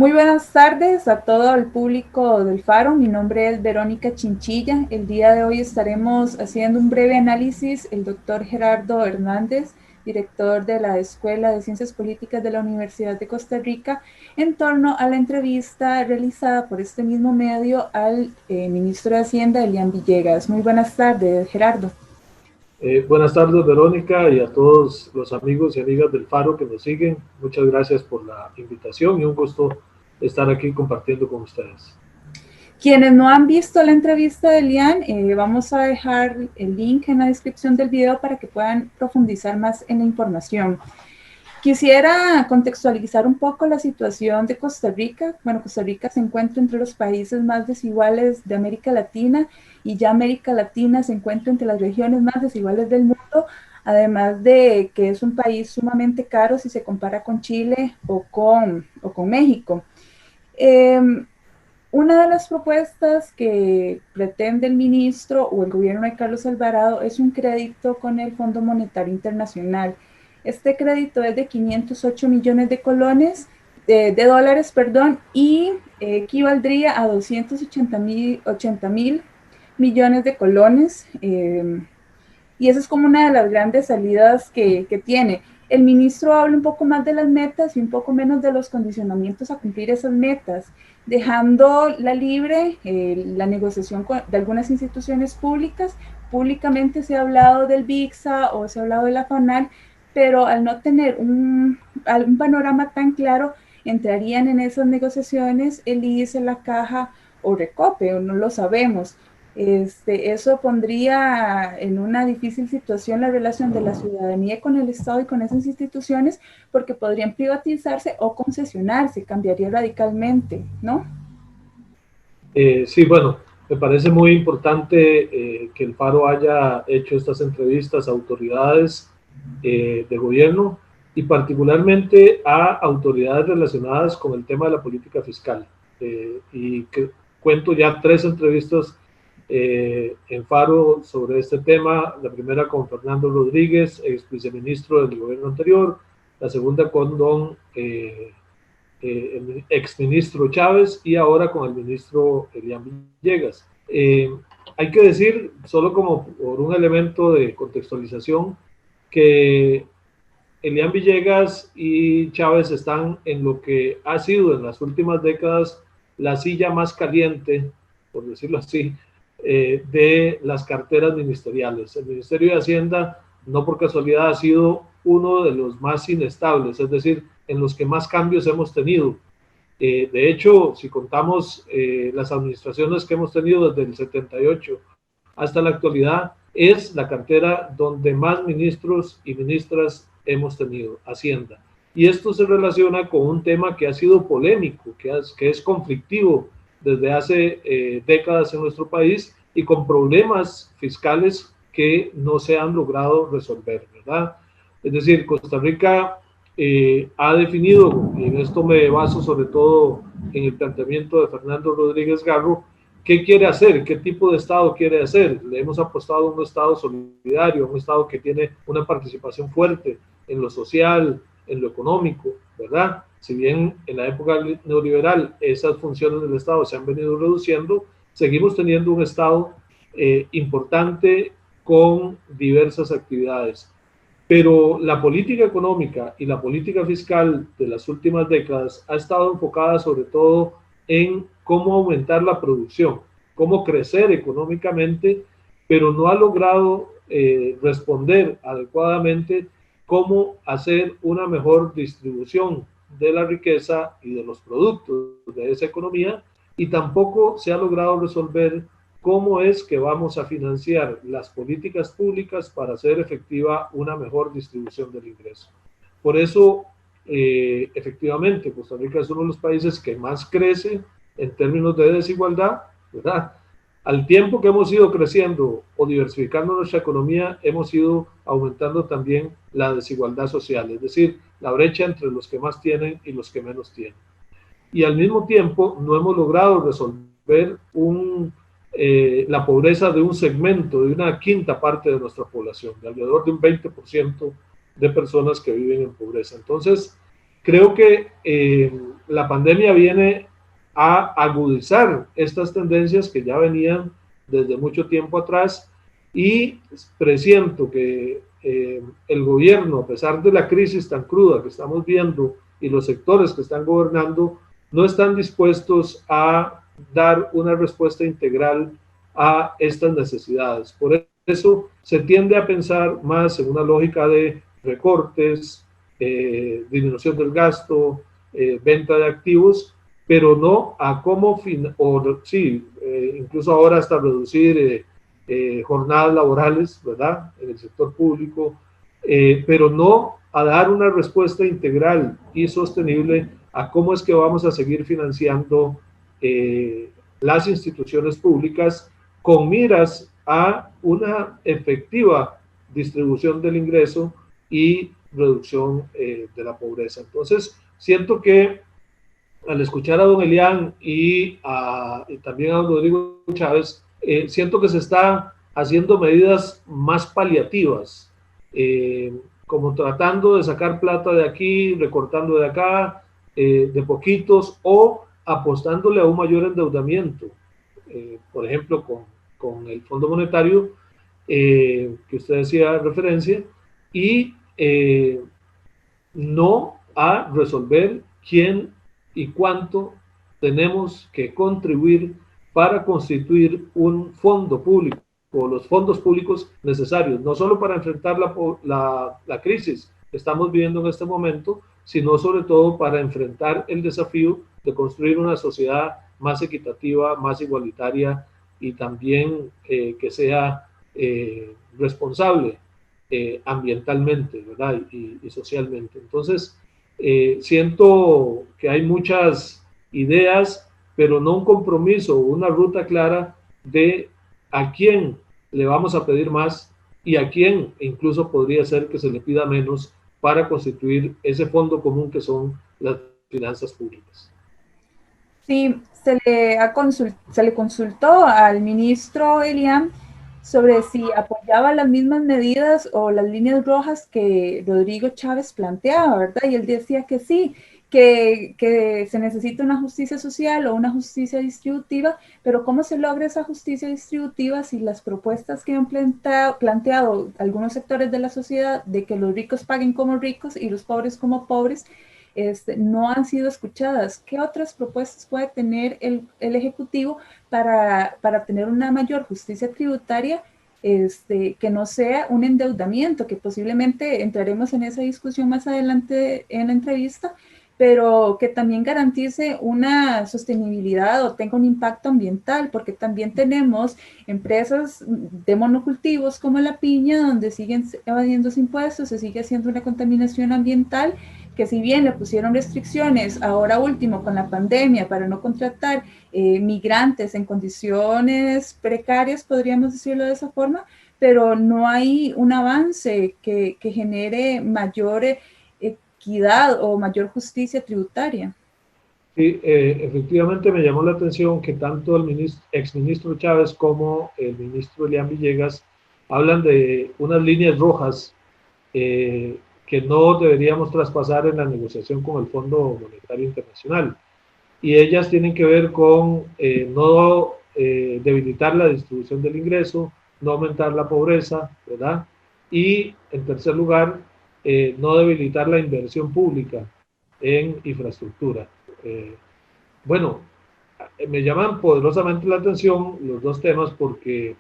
Muy buenas tardes a todo el público del Faro. Mi nombre es Verónica Chinchilla. El día de hoy estaremos haciendo un breve análisis el doctor Gerardo Hernández, director de la Escuela de Ciencias Políticas de la Universidad de Costa Rica, en torno a la entrevista realizada por este mismo medio al ministro de Hacienda, Elian Villegas. Muy buenas tardes, Gerardo. Buenas tardes, Verónica, y a todos los amigos y amigas del Faro que nos siguen. Muchas gracias por la invitación y un gusto estar aquí compartiendo con ustedes. Quienes no han visto la entrevista de Elian, vamos a dejar el link en la descripción del video para que puedan profundizar más en la información. Quisiera contextualizar un poco la situación de Costa Rica. Bueno, Costa Rica se encuentra entre los países más desiguales de América Latina y ya América Latina se encuentra entre las regiones más desiguales del mundo, además de que es un país sumamente caro si se compara con Chile o con México. Una de las propuestas que pretende el ministro o el gobierno de Carlos Alvarado es un crédito con el Fondo Monetario Internacional. Este crédito es de 508 millones de dólares, y equivaldría a 280 mil millones de colones. Y esa es como una de las grandes salidas que tiene. El ministro habla un poco más de las metas y un poco menos de los condicionamientos a cumplir esas metas, dejando la negociación de algunas instituciones públicas. Públicamente se ha hablado del VIXA o se ha hablado de la FANAL, pero al no tener un panorama tan claro, entrarían en esas negociaciones el ICE, la Caja o Recope, o no lo sabemos. Eso pondría en una difícil situación la relación de la ciudadanía con el Estado y con esas instituciones, porque podrían privatizarse o concesionarse, cambiaría radicalmente, ¿no? Sí, bueno, me parece muy importante que el Faro haya hecho estas entrevistas a autoridades de gobierno y particularmente a autoridades relacionadas con el tema de la política fiscal. Y que cuento ya 3 entrevistas en Faro sobre este tema, la primera con Fernando Rodríguez, ex viceministro del gobierno anterior, la segunda con el exministro Chávez y ahora con el ministro Elian Villegas. Hay que decir, solo como por un elemento de contextualización, que Elian Villegas y Chávez están en lo que ha sido en las últimas décadas la silla más caliente, por decirlo así, de las carteras ministeriales. El Ministerio de Hacienda, no por casualidad, ha sido uno de los más inestables, es decir, en los que más cambios hemos tenido. De hecho, si contamos las administraciones que hemos tenido desde el 78 hasta la actualidad, es la cartera donde más ministros y ministras hemos tenido, Hacienda. Y esto se relaciona con un tema que ha sido polémico, que es conflictivo desde hace décadas en nuestro país y con problemas fiscales que no se han logrado resolver, ¿verdad? Es decir, Costa Rica ha definido, y en esto me baso sobre todo en el planteamiento de Fernando Rodríguez Garro, qué quiere hacer, qué tipo de Estado quiere hacer. Le hemos apostado a un Estado solidario, un Estado que tiene una participación fuerte en lo social, en lo económico, ¿verdad? Si bien en la época neoliberal esas funciones del Estado se han venido reduciendo, seguimos teniendo un Estado importante con diversas actividades. Pero la política económica y la política fiscal de las últimas décadas ha estado enfocada sobre todo en cómo aumentar la producción, cómo crecer económicamente, pero no ha logrado responder adecuadamente cómo hacer una mejor distribución de la riqueza y de los productos de esa economía, y tampoco se ha logrado resolver cómo es que vamos a financiar las políticas públicas para hacer efectiva una mejor distribución del ingreso. Por eso, efectivamente, Costa Rica es uno de los países que más crece en términos de desigualdad, ¿verdad? Al tiempo que hemos ido creciendo o diversificando nuestra economía, hemos ido aumentando también la desigualdad social, es decir, la brecha entre los que más tienen y los que menos tienen. Y al mismo tiempo no hemos logrado resolver la pobreza de un segmento, de una quinta parte de nuestra población, de alrededor de un 20% de personas que viven en pobreza. Entonces, creo que la pandemia viene a agudizar estas tendencias que ya venían desde mucho tiempo atrás, y presiento que el gobierno, a pesar de la crisis tan cruda que estamos viendo y los sectores que están gobernando, no están dispuestos a dar una respuesta integral a estas necesidades. Por eso se tiende a pensar más en una lógica de recortes, disminución del gasto, venta de activos, pero no a cómo, incluso ahora hasta reducir jornadas laborales, ¿verdad?, en el sector público, pero no a dar una respuesta integral y sostenible a cómo es que vamos a seguir financiando las instituciones públicas con miras a una efectiva distribución del ingreso y reducción de la pobreza. Entonces, siento que al escuchar a don Elian y también a don Rodrigo Chávez, siento que se está haciendo medidas más paliativas, como tratando de sacar plata de aquí, recortando de acá, de poquitos, o apostándole a un mayor endeudamiento, por ejemplo, con el Fondo Monetario, que usted hacía referencia, y no a resolver quién y cuánto tenemos que contribuir para constituir un fondo público, o los fondos públicos necesarios, no solo para enfrentar la crisis que estamos viviendo en este momento, sino sobre todo para enfrentar el desafío de construir una sociedad más equitativa, más igualitaria, y también que sea responsable ambientalmente, ¿verdad? Y socialmente. Entonces, siento que hay muchas ideas, pero no un compromiso, una ruta clara de a quién le vamos a pedir más y a quién incluso podría ser que se le pida menos para constituir ese fondo común que son las finanzas públicas. Sí, se le consultó al ministro Elian sobre si apoyaba las mismas medidas o las líneas rojas que Rodrigo Chávez planteaba, ¿verdad? Y él decía que sí, que se necesita una justicia social o una justicia distributiva, pero ¿cómo se logra esa justicia distributiva si las propuestas que han planteado algunos sectores de la sociedad de que los ricos paguen como ricos y los pobres como pobres, no han sido escuchadas? ¿Qué otras propuestas puede tener el Ejecutivo para tener una mayor justicia tributaria, que no sea un endeudamiento, que posiblemente entraremos en esa discusión más adelante en la entrevista, pero que también garantice una sostenibilidad o tenga un impacto ambiental, porque también tenemos empresas de monocultivos como la piña, donde siguen evadiéndose impuestos, se sigue haciendo una contaminación ambiental, que si bien le pusieron restricciones ahora último con la pandemia para no contratar migrantes en condiciones precarias, podríamos decirlo de esa forma, pero no hay un avance que genere mayor equidad o mayor justicia tributaria. Sí, efectivamente me llamó la atención que tanto el exministro Chávez como el ministro Elian Villegas hablan de unas líneas rojas que no deberíamos traspasar en la negociación con el Fondo Monetario Internacional. Y ellas tienen que ver con no debilitar la distribución del ingreso, no aumentar la pobreza, ¿verdad? Y, en tercer lugar, no debilitar la inversión pública en infraestructura. Bueno, me llaman poderosamente la atención los dos temas porque,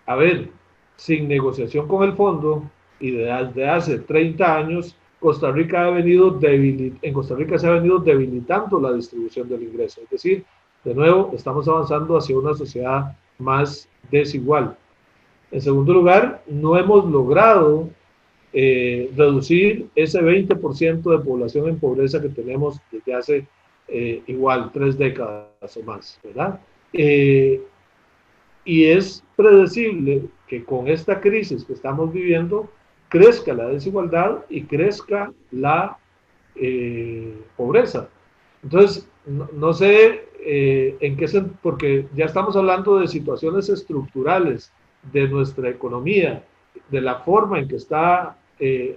a ver, sin negociación con el fondo y desde hace 30 años, Costa Rica en Costa Rica se ha venido debilitando la distribución del ingreso. Es decir, de nuevo, estamos avanzando hacia una sociedad más desigual. En segundo lugar, no hemos logrado reducir ese 20% de población en pobreza que tenemos desde hace igual 3 décadas o más, ¿verdad? Y es predecible que con esta crisis que estamos viviendo crezca la desigualdad y crezca la pobreza. Entonces, no sé en qué sentido, porque ya estamos hablando de situaciones estructurales de nuestra economía, de la forma en que está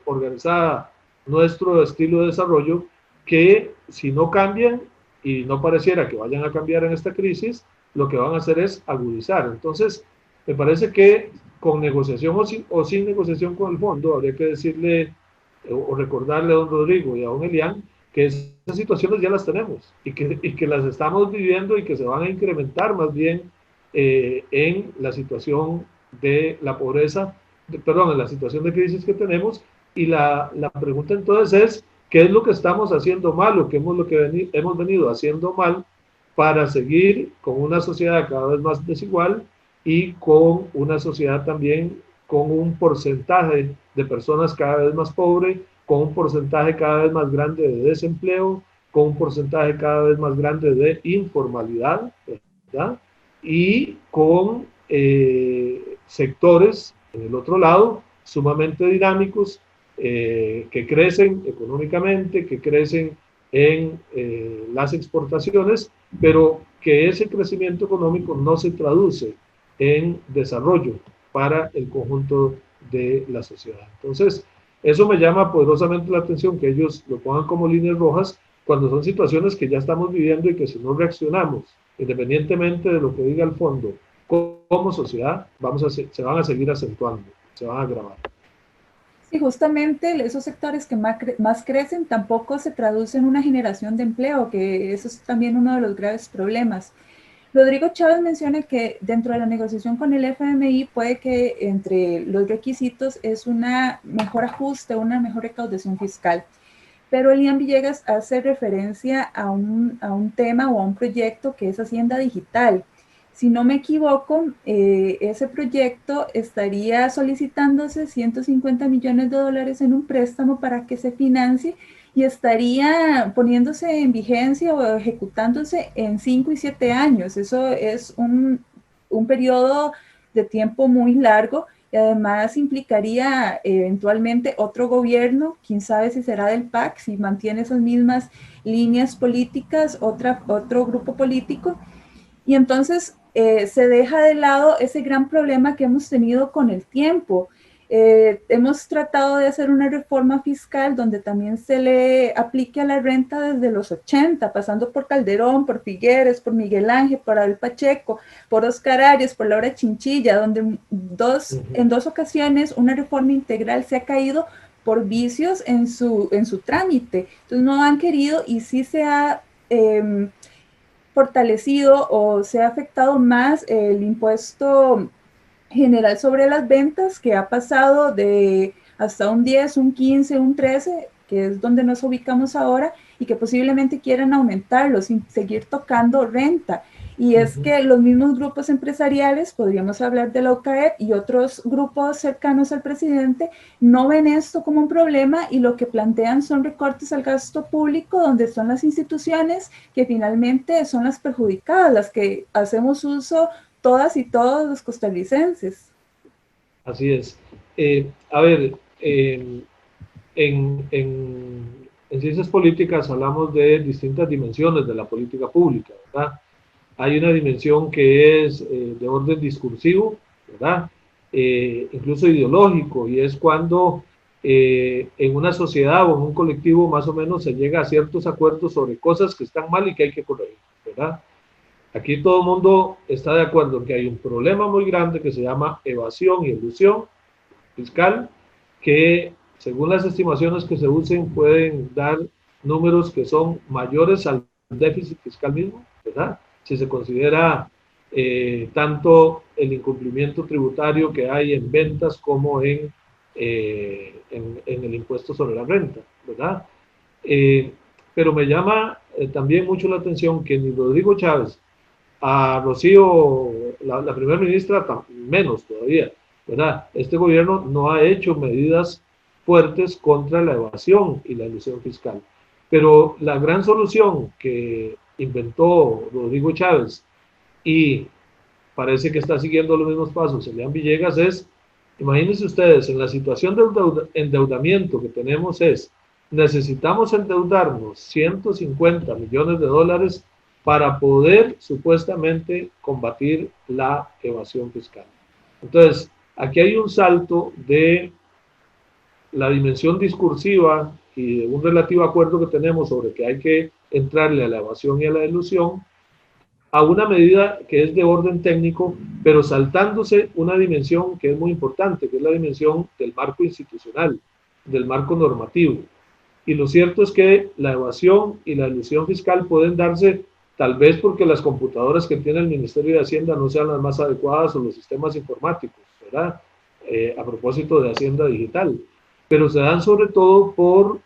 organizada nuestro estilo de desarrollo, que si no cambian, y no pareciera que vayan a cambiar en esta crisis, lo que van a hacer es agudizar. Entonces, me parece que con negociación o sin negociación con el fondo, habría que decirle o recordarle a don Rodrigo y a don Elian que esas situaciones ya las tenemos y que las estamos viviendo y que se van a incrementar más bien en la situación de la pobreza, perdón, en la situación de crisis que tenemos. Y la pregunta entonces es, ¿qué es lo que estamos haciendo mal o qué es lo que hemos venido haciendo mal para seguir con una sociedad cada vez más desigual y con una sociedad también con un porcentaje de personas cada vez más pobre, con un porcentaje cada vez más grande de desempleo, con un porcentaje cada vez más grande de informalidad, ¿verdad? Y con sectores, en el otro lado, sumamente dinámicos, que crecen económicamente, que crecen en las exportaciones, pero que ese crecimiento económico no se traduce en desarrollo para el conjunto de la sociedad. Entonces, eso me llama poderosamente la atención, que ellos lo pongan como líneas rojas cuando son situaciones que ya estamos viviendo y que si no reaccionamos, independientemente de lo que diga el fondo, como sociedad, se van a seguir acentuando, se van a agravar. Sí, justamente esos sectores que más crecen tampoco se traducen en una generación de empleo, que eso es también uno de los graves problemas. Rodrigo Chávez menciona que dentro de la negociación con el FMI puede que entre los requisitos es una mejor ajuste, una mejor recaudación fiscal. Pero Elian Villegas hace referencia a un tema o a un proyecto que es Hacienda Digital. Si no me equivoco, ese proyecto estaría solicitándose 150 millones de dólares en un préstamo para que se financie y estaría poniéndose en vigencia o ejecutándose en 5 y 7 años. Eso es un periodo de tiempo muy largo y además implicaría eventualmente otro gobierno, quién sabe si será del PAC, si mantiene esas mismas líneas políticas, otro grupo político. Y entonces se deja de lado ese gran problema que hemos tenido con el tiempo. Hemos tratado de hacer una reforma fiscal donde también se le aplique a la renta desde los 80, pasando por Calderón, por Figueres, por Miguel Ángel, por Abel Pacheco, por Oscar Arias, por Laura Chinchilla, donde en dos ocasiones una reforma integral se ha caído por vicios en su trámite. Entonces no han querido y sí se ha fortalecido o se ha afectado más el impuesto general sobre las ventas, que ha pasado de hasta un 10, un 15, un 13, que es donde nos ubicamos ahora, y que posiblemente quieran aumentarlo sin seguir tocando renta. Y es que los mismos grupos empresariales, podríamos hablar de la OCAEP y otros grupos cercanos al presidente, no ven esto como un problema y lo que plantean son recortes al gasto público, donde son las instituciones que finalmente son las perjudicadas, las que hacemos uso todas y todos los costarricenses. Así es. A ver, en ciencias políticas hablamos de distintas dimensiones de la política pública, ¿verdad? Hay una dimensión que es de orden discursivo, ¿verdad? Incluso ideológico, y es cuando en una sociedad o en un colectivo más o menos se llega a ciertos acuerdos sobre cosas que están mal y que hay que corregir, ¿verdad? Aquí todo el mundo está de acuerdo en que hay un problema muy grande que se llama evasión y elusión fiscal, que según las estimaciones que se usen pueden dar números que son mayores al déficit fiscal mismo, ¿verdad? Si se considera tanto el incumplimiento tributario que hay en ventas como en el impuesto sobre la renta, ¿verdad? Pero me llama también mucho la atención que ni Rodrigo Chávez, a Rocío, la primera ministra, menos todavía, ¿verdad? Este gobierno no ha hecho medidas fuertes contra la evasión y la elusión fiscal. Pero la gran solución que inventó Rodrigo Chávez y parece que está siguiendo los mismos pasos Elian Villegas es, imagínense ustedes, en la situación de endeudamiento que tenemos es, necesitamos endeudarnos 150 millones de dólares para poder supuestamente combatir la evasión fiscal. Entonces, aquí hay un salto de la dimensión discursiva y de un relativo acuerdo que tenemos sobre que hay que entrarle a la evasión y a la elusión, a una medida que es de orden técnico, pero saltándose una dimensión que es muy importante, que es la dimensión del marco institucional, del marco normativo. Y lo cierto es que la evasión y la elusión fiscal pueden darse tal vez porque las computadoras que tiene el Ministerio de Hacienda no sean las más adecuadas o los sistemas informáticos, ¿verdad? A propósito de Hacienda Digital. Pero se dan sobre todo por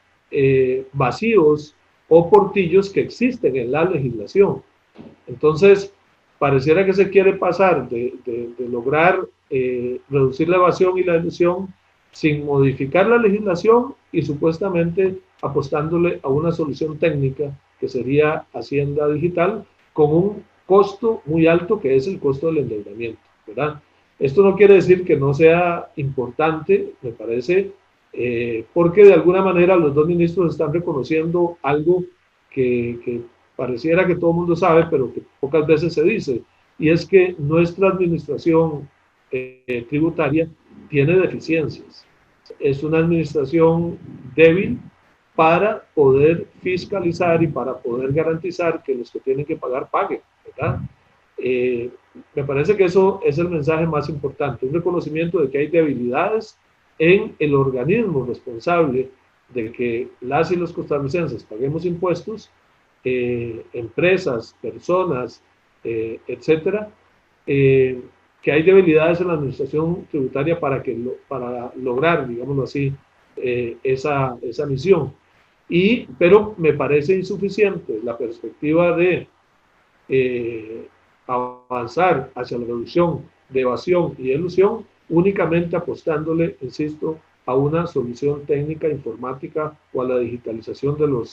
vacíos o portillos que existen en la legislación. Entonces, pareciera que se quiere pasar de lograr reducir la evasión y la elusión sin modificar la legislación y supuestamente apostándole a una solución técnica que sería Hacienda Digital con un costo muy alto que es el costo del endeudamiento, ¿verdad? Esto no quiere decir que no sea importante, me parece, porque de alguna manera los dos ministros están reconociendo algo que pareciera que todo el mundo sabe, pero que pocas veces se dice, y es que nuestra administración tributaria tiene deficiencias. Es una administración débil para poder fiscalizar y para poder garantizar que los que tienen que pagar paguen, ¿verdad? Me parece que eso es el mensaje más importante, un reconocimiento de que hay debilidades en el organismo responsable de que las y los costarricenses paguemos impuestos, empresas, personas, etcétera, que hay debilidades en la administración tributaria para lograr, digámoslo así, esa misión. Pero me parece insuficiente la perspectiva de avanzar hacia la reducción de evasión y elusión únicamente apostándole, insisto, a una solución técnica, informática o a la digitalización de lo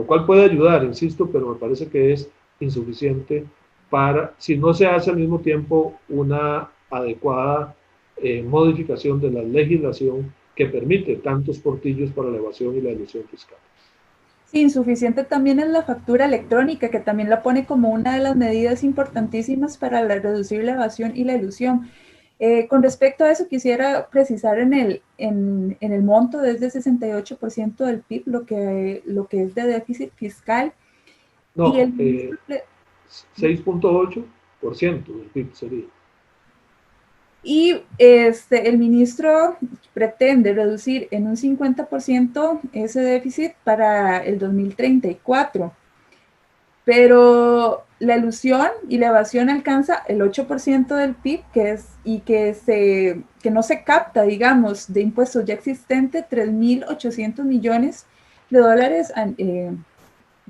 cual puede ayudar, insisto, pero me parece que es insuficiente si no se hace al mismo tiempo una adecuada modificación de la legislación que permite tantos portillos para la evasión y la elusión fiscal. Sí, insuficiente también es la factura electrónica, que también la pone como una de las medidas importantísimas para reducir la evasión y la elusión. Con respecto a eso, quisiera precisar en el monto desde 68% del PIB, lo que es de déficit fiscal. No, 6.8% del PIB sería. Y el ministro pretende reducir en un 50% ese déficit para el 2034. Pero la elusión y la evasión alcanza el 8% del PIB, que no se capta, digamos, de impuestos ya existentes, 3.800 millones de dólares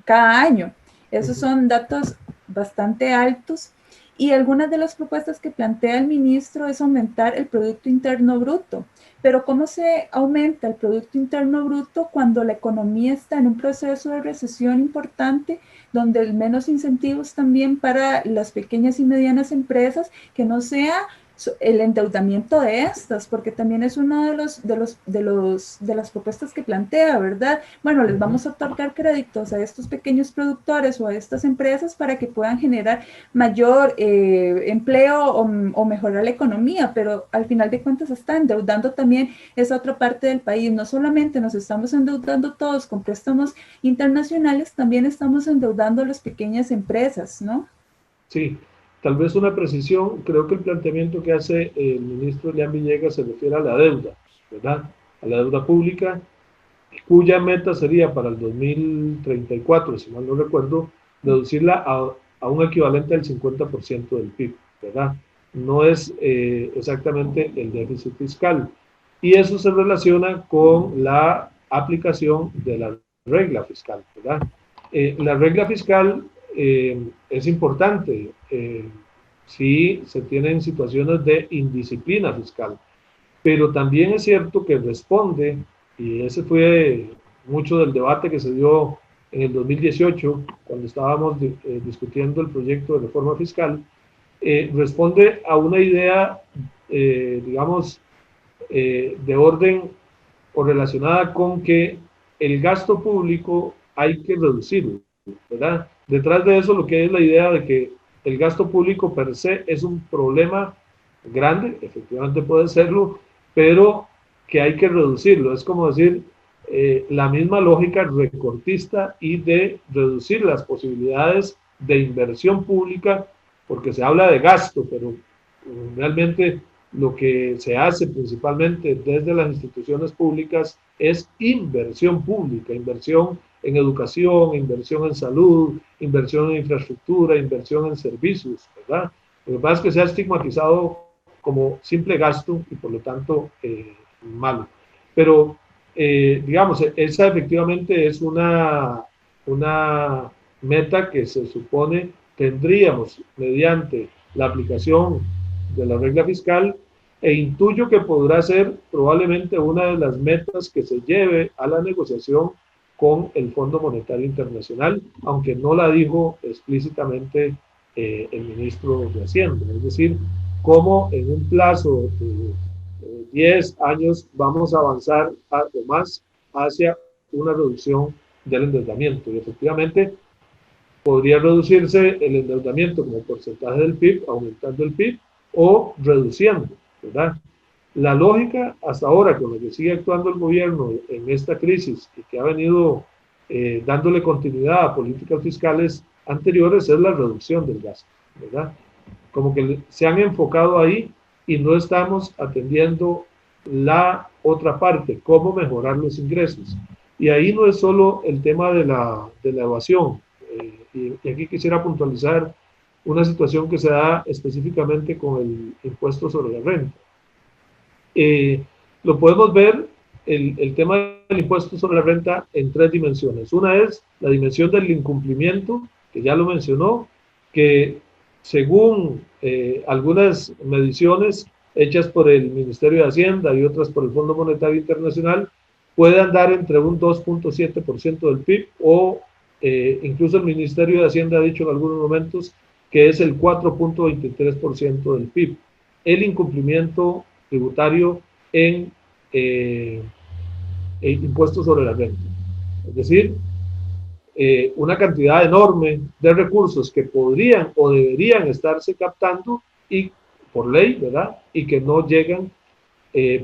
cada año. Esos son datos bastante altos. Y algunas de las propuestas que plantea el ministro es aumentar el Producto Interno Bruto. Pero ¿cómo se aumenta el Producto Interno Bruto cuando la economía está en un proceso de recesión importante, donde hay menos incentivos también para las pequeñas y medianas empresas, que no sea el endeudamiento de estas, porque también es una de las propuestas que plantea, ¿verdad? Bueno, les vamos a otorgar créditos a estos pequeños productores o a estas empresas para que puedan generar mayor empleo o mejorar la economía, pero al final de cuentas está endeudando también esa otra parte del país. No solamente nos estamos endeudando todos con préstamos internacionales, también estamos endeudando a las pequeñas empresas, ¿no? Sí. Tal vez una precisión, creo que el planteamiento que hace el ministro Elian Villegas se refiere a la deuda, ¿verdad? A la deuda pública, cuya meta sería para el 2034, si mal no recuerdo, reducirla a un equivalente al 50% del PIB, ¿verdad? No es exactamente el déficit fiscal. Y eso se relaciona con la aplicación de la regla fiscal, ¿verdad? La regla fiscal es importante si se tienen situaciones de indisciplina fiscal, pero también es cierto que responde, y ese fue mucho del debate que se dio en el 2018, cuando estábamos discutiendo el proyecto de reforma fiscal, responde a una idea, digamos, de orden o relacionada con que el gasto público hay que reducirlo, ¿verdad? Detrás de eso lo que es la idea de que el gasto público per se es un problema grande, efectivamente puede serlo, pero que hay que reducirlo. Es como decir, la misma lógica recortista y de reducir las posibilidades de inversión pública, porque se habla de gasto, pero realmente lo que se hace principalmente desde las instituciones públicas es inversión pública, inversión en educación, inversión en salud, inversión en infraestructura, inversión en servicios, ¿verdad? Lo que pasa es que se ha estigmatizado como simple gasto y por lo tanto malo. Pero, digamos, esa efectivamente es una meta que se supone tendríamos mediante la aplicación de la regla fiscal, e intuyo que podrá ser probablemente una de las metas que se lleve a la negociación con el Fondo Monetario Internacional, aunque no la dijo explícitamente el ministro de Hacienda. Es decir, cómo en un plazo de 10 años vamos a avanzar o más hacia una reducción del endeudamiento. Y efectivamente, podría reducirse el endeudamiento como porcentaje del PIB, aumentando el PIB o reduciendo, ¿verdad? La lógica hasta ahora con la que sigue actuando el gobierno en esta crisis y que ha venido dándole continuidad a políticas fiscales anteriores es la reducción del gasto, ¿verdad? Como que se han enfocado ahí y no estamos atendiendo la otra parte, cómo mejorar los ingresos. Y ahí no es solo el tema de la evasión. Y aquí quisiera puntualizar una situación que se da específicamente con el impuesto sobre la renta. Lo podemos ver, el tema del impuesto sobre la renta, en tres dimensiones. Una es la dimensión del incumplimiento, que ya lo mencionó, que según algunas mediciones hechas por el Ministerio de Hacienda y otras por el Fondo Monetario Internacional, puede andar entre un 2.7% del PIB o incluso el Ministerio de Hacienda ha dicho en algunos momentos que es el 4.23% del PIB. El incumplimiento tributario en impuestos sobre la renta. Es decir, una cantidad enorme de recursos que podrían o deberían estarse captando y por ley, ¿verdad? Y que no llegan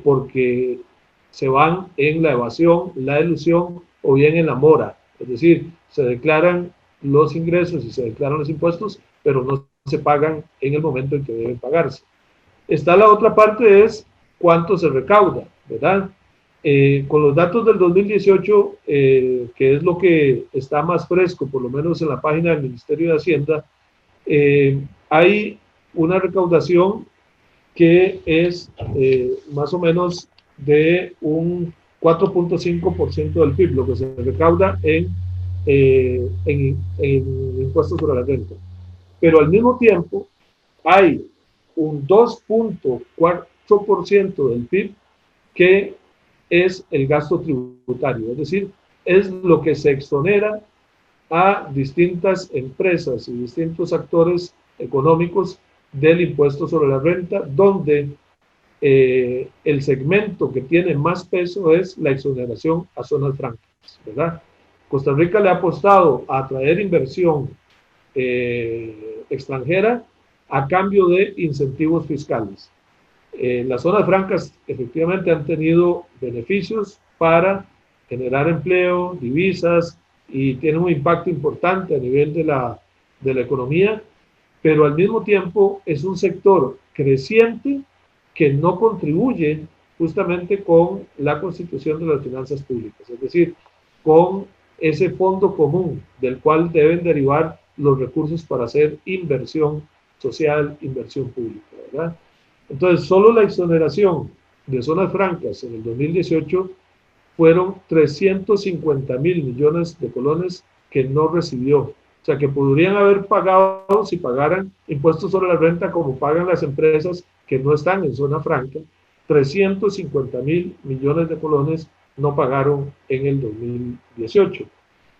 porque se van en la evasión, la elusión o bien en la mora. Es decir, se declaran los ingresos y se declaran los impuestos, pero no se pagan en el momento en que deben pagarse. Está la otra parte, es cuánto se recauda, ¿verdad? Con los datos del 2018, que es lo que está más fresco, por lo menos en la página del Ministerio de Hacienda, hay una recaudación que es más o menos de un 4.5% del PIB, lo que se recauda en impuestos sobre la renta. Pero al mismo tiempo hay un 2.4% del PIB que es el gasto tributario, es decir, es lo que se exonera a distintas empresas y distintos actores económicos del impuesto sobre la renta, donde el segmento que tiene más peso es la exoneración a zonas francas, ¿verdad? Costa Rica le ha apostado a atraer inversión extranjera a cambio de incentivos fiscales. Las zonas francas efectivamente han tenido beneficios para generar empleo, divisas, y tienen un impacto importante a nivel de la economía, pero al mismo tiempo es un sector creciente que no contribuye justamente con la constitución de las finanzas públicas, es decir, con ese fondo común del cual deben derivar los recursos para hacer inversión social, inversión pública, ¿verdad? Entonces, solo la exoneración de zonas francas en el 2018 fueron 350.000 millones de colones que no recibió. O sea, que podrían haber pagado si pagaran impuestos sobre la renta como pagan las empresas que no están en zona franca. 350.000 millones de colones no pagaron en el 2018.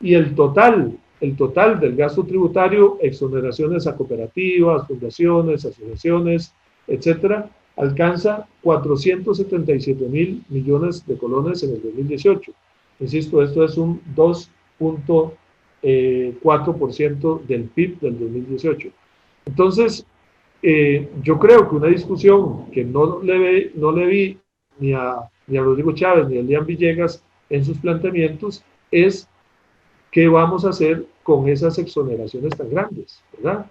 Y el total del gasto tributario, exoneraciones a cooperativas, fundaciones, asociaciones, etcétera, alcanza 477.000 millones de colones en el 2018. Insisto, esto es un 2.4% del PIB del 2018. Entonces, yo creo que una discusión que no le vi ni a Rodrigo Chávez ni a Elian Villegas en sus planteamientos es qué vamos a hacer con esas exoneraciones tan grandes, ¿verdad?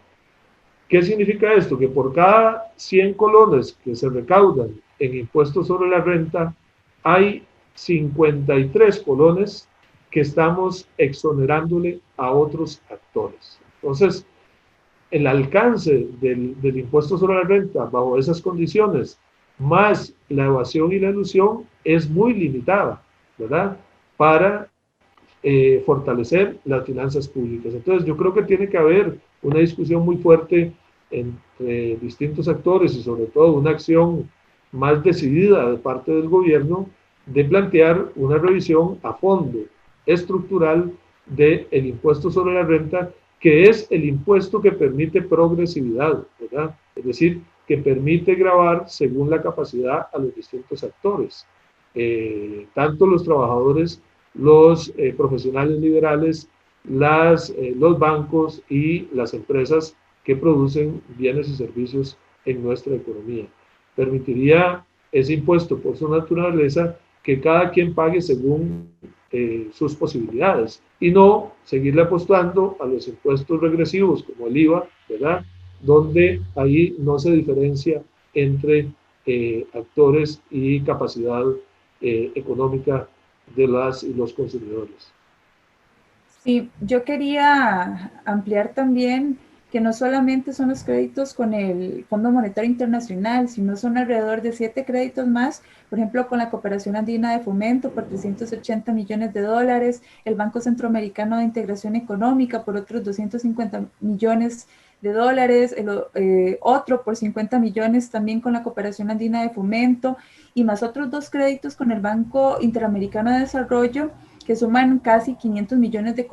¿Qué significa esto? Que por cada 100 colones que se recaudan en impuestos sobre la renta, hay 53 colones que estamos exonerándole a otros actores. Entonces, el alcance del impuesto sobre la renta bajo esas condiciones, más la evasión y la elusión, es muy limitada, ¿verdad? Para fortalecer las finanzas públicas. Entonces, yo creo que tiene que haber una discusión muy fuerte entre distintos actores y sobre todo una acción más decidida de parte del gobierno de plantear una revisión a fondo, estructural, del impuesto sobre la renta, que es el impuesto que permite progresividad, ¿verdad? Es decir, que permite gravar según la capacidad a los distintos actores, tanto los trabajadores, los profesionales liberales, los bancos y las empresas que producen bienes y servicios en nuestra economía. Permitiría ese impuesto por su naturaleza que cada quien pague según sus posibilidades y no seguirle apostando a los impuestos regresivos como el IVA, ¿verdad? Donde ahí no se diferencia entre actores y capacidad económica de las y los consumidores. Sí, yo quería ampliar también que no solamente son los créditos con el Fondo Monetario Internacional, sino son alrededor de 7 créditos más, por ejemplo, con la Cooperación Andina de Fomento por 380 millones de dólares, el Banco Centroamericano de Integración Económica por otros 250 millones de dólares, otro por 50 millones también con la Cooperación Andina de Fomento, y más otros 2 créditos con el Banco Interamericano de Desarrollo, que suman casi 500 millones de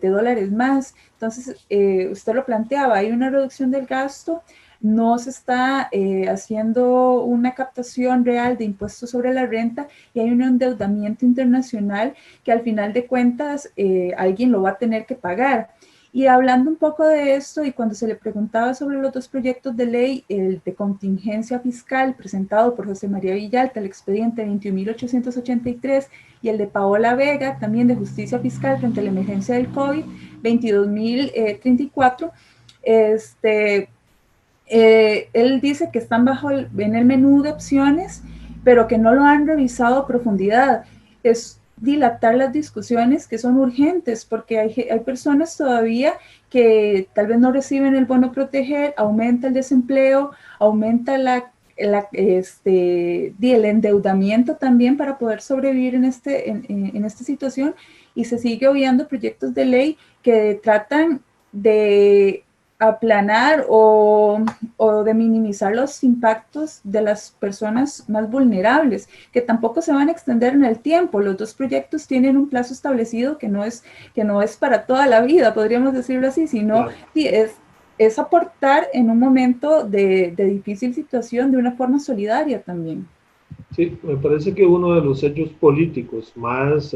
dólares más. Entonces, usted lo planteaba, hay una reducción del gasto, no se está haciendo una captación real de impuestos sobre la renta y hay un endeudamiento internacional que al final de cuentas alguien lo va a tener que pagar. Y hablando un poco de esto, y cuando se le preguntaba sobre los 2 proyectos de ley, el de contingencia fiscal presentado por José María Villalta, el expediente 21.883, y el de Paola Vega, también de justicia fiscal frente a la emergencia del COVID, 22.034, él dice que están en el menú de opciones, pero que no lo han revisado a profundidad. Es dilatar las discusiones que son urgentes, porque hay personas todavía que tal vez no reciben el bono proteger, aumenta el desempleo, aumenta el endeudamiento también para poder sobrevivir en esta situación, y se sigue obviando proyectos de ley que tratan de aplanar o de minimizar los impactos de las personas más vulnerables, que tampoco se van a extender en el tiempo. Los 2 proyectos tienen un plazo establecido que no es para toda la vida, podríamos decirlo así, sino claro, sí, es aportar en un momento de difícil situación de una forma solidaria también. Sí, me parece que uno de los hechos políticos más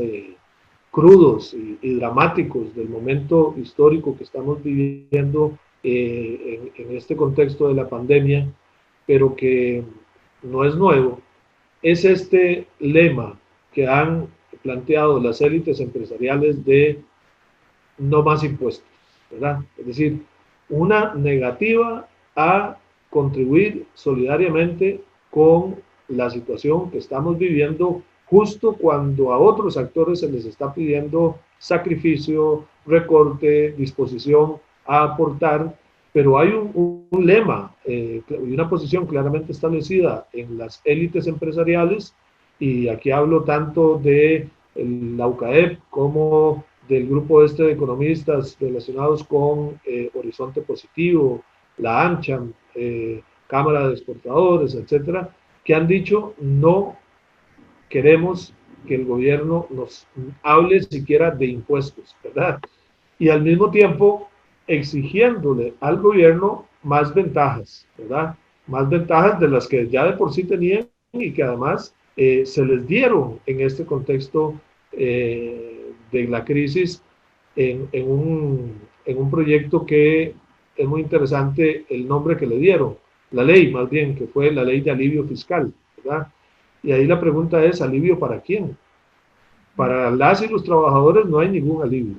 crudos y dramáticos del momento histórico que estamos viviendo en este contexto de la pandemia, pero que no es nuevo, es este lema que han planteado las élites empresariales de no más impuestos, ¿verdad? Es decir, una negativa a contribuir solidariamente con la situación que estamos viviendo justo cuando a otros actores se les está pidiendo sacrificio, recorte, disposición a aportar, pero hay un lema y una posición claramente establecida en las élites empresariales, y aquí hablo tanto de la UCAEP como del grupo de economistas relacionados con Horizonte Positivo, la AmCham, Cámara de Exportadores, etcétera, que han dicho no queremos que el gobierno nos hable siquiera de impuestos, ¿verdad? Y al mismo tiempo exigiéndole al gobierno más ventajas, ¿verdad? Más ventajas de las que ya de por sí tenían y que además se les dieron en este contexto de la crisis en un proyecto que es muy interesante el nombre que le dieron, la ley más bien, que fue la ley de alivio fiscal, ¿verdad? Y ahí la pregunta es, ¿alivio para quién? Para las y los trabajadores no hay ningún alivio.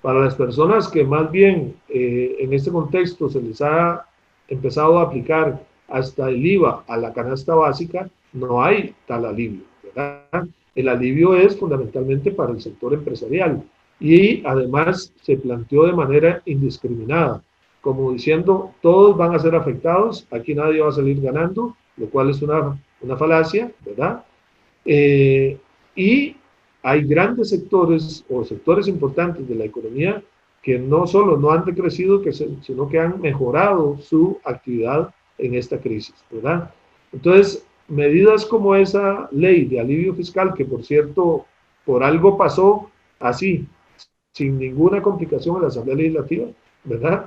Para las personas que más bien en este contexto se les ha empezado a aplicar hasta el IVA a la canasta básica, no hay tal alivio, ¿verdad? El alivio es fundamentalmente para el sector empresarial y además se planteó de manera indiscriminada, como diciendo todos van a ser afectados, aquí nadie va a salir ganando, lo cual es una falacia, ¿verdad? Eh, y hay grandes sectores o sectores importantes de la economía que no solo no han decrecido, sino que han mejorado su actividad en esta crisis, ¿verdad? Entonces, medidas como esa ley de alivio fiscal, que por cierto, por algo pasó así, sin ninguna complicación en la Asamblea Legislativa, ¿verdad?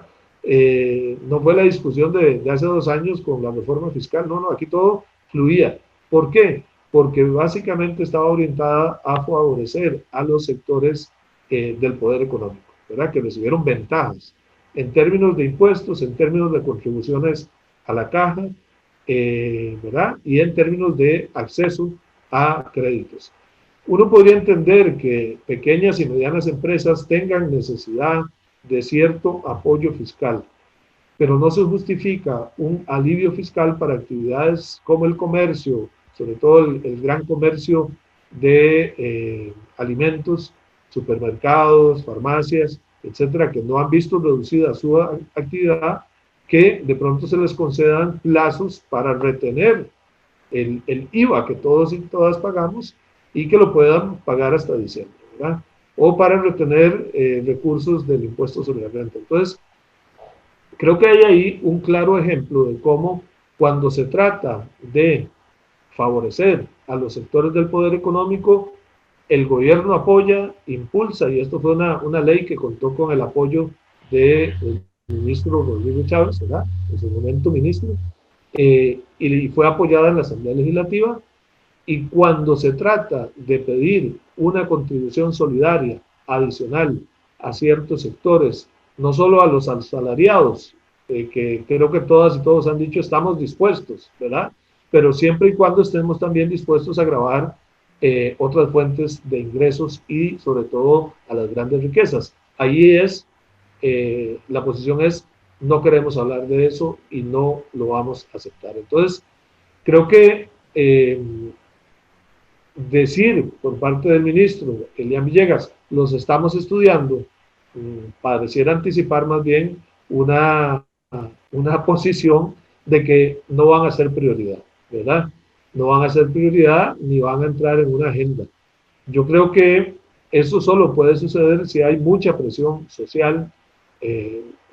No fue la discusión de hace 2 años con la reforma fiscal, no, aquí todo fluía. ¿Por qué? Porque básicamente estaba orientada a favorecer a los sectores del poder económico, ¿verdad? Que recibieron ventajas en términos de impuestos, en términos de contribuciones a la caja, ¿verdad? Y en términos de acceso a créditos. Uno podría entender que pequeñas y medianas empresas tengan necesidad de cierto apoyo fiscal, pero no se justifica un alivio fiscal para actividades como el comercio, sobre todo el gran comercio de alimentos, supermercados, farmacias, etcétera, que no han visto reducida su actividad, que de pronto se les concedan plazos para retener el IVA que todos y todas pagamos y que lo puedan pagar hasta diciembre, ¿verdad? O para retener recursos del impuesto sobre la renta. Entonces, creo que hay ahí un claro ejemplo de cómo cuando se trata de favorecer a los sectores del poder económico, el gobierno apoya, impulsa, y esto fue una ley que contó con el apoyo del ministro Rodrigo Chávez, ¿verdad? En su momento ministro, y fue apoyada en la Asamblea Legislativa. Y cuando se trata de pedir una contribución solidaria adicional a ciertos sectores, no solo a los asalariados, que creo que todas y todos han dicho estamos dispuestos, ¿verdad? Pero siempre y cuando estemos también dispuestos a grabar otras fuentes de ingresos y sobre todo a las grandes riquezas. Ahí es, la posición es, no queremos hablar de eso y no lo vamos a aceptar. Entonces, creo que decir por parte del ministro Elian Villegas, los estamos estudiando, pareciera anticipar más bien una posición de que no van a ser prioridad, ¿verdad? No van a ser prioridad ni van a entrar en una agenda. Yo creo que eso solo puede suceder si hay mucha presión social,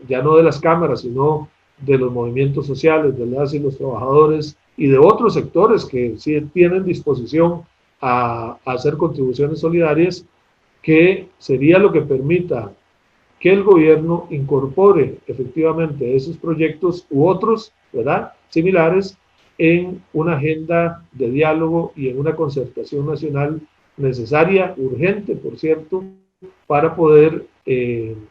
ya no de las cámaras, sino de los movimientos sociales, de las y los trabajadores y de otros sectores que sí tienen disposición a hacer contribuciones solidarias, que sería lo que permita que el gobierno incorpore efectivamente esos proyectos u otros, ¿verdad?, similares en una agenda de diálogo y en una concertación nacional necesaria, urgente, por cierto, para poder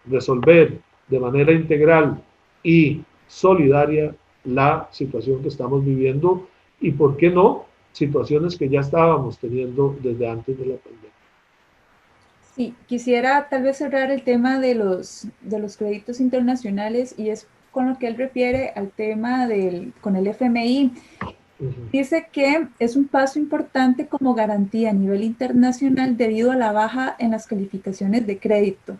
resolver de manera integral y solidaria la situación que estamos viviendo y, ¿por qué no?, situaciones que ya estábamos teniendo desde antes de la pandemia. Sí, quisiera tal vez cerrar el tema de los créditos internacionales y es con lo que él refiere al tema con el FMI. Dice que es un paso importante como garantía a nivel internacional debido a la baja en las calificaciones de crédito.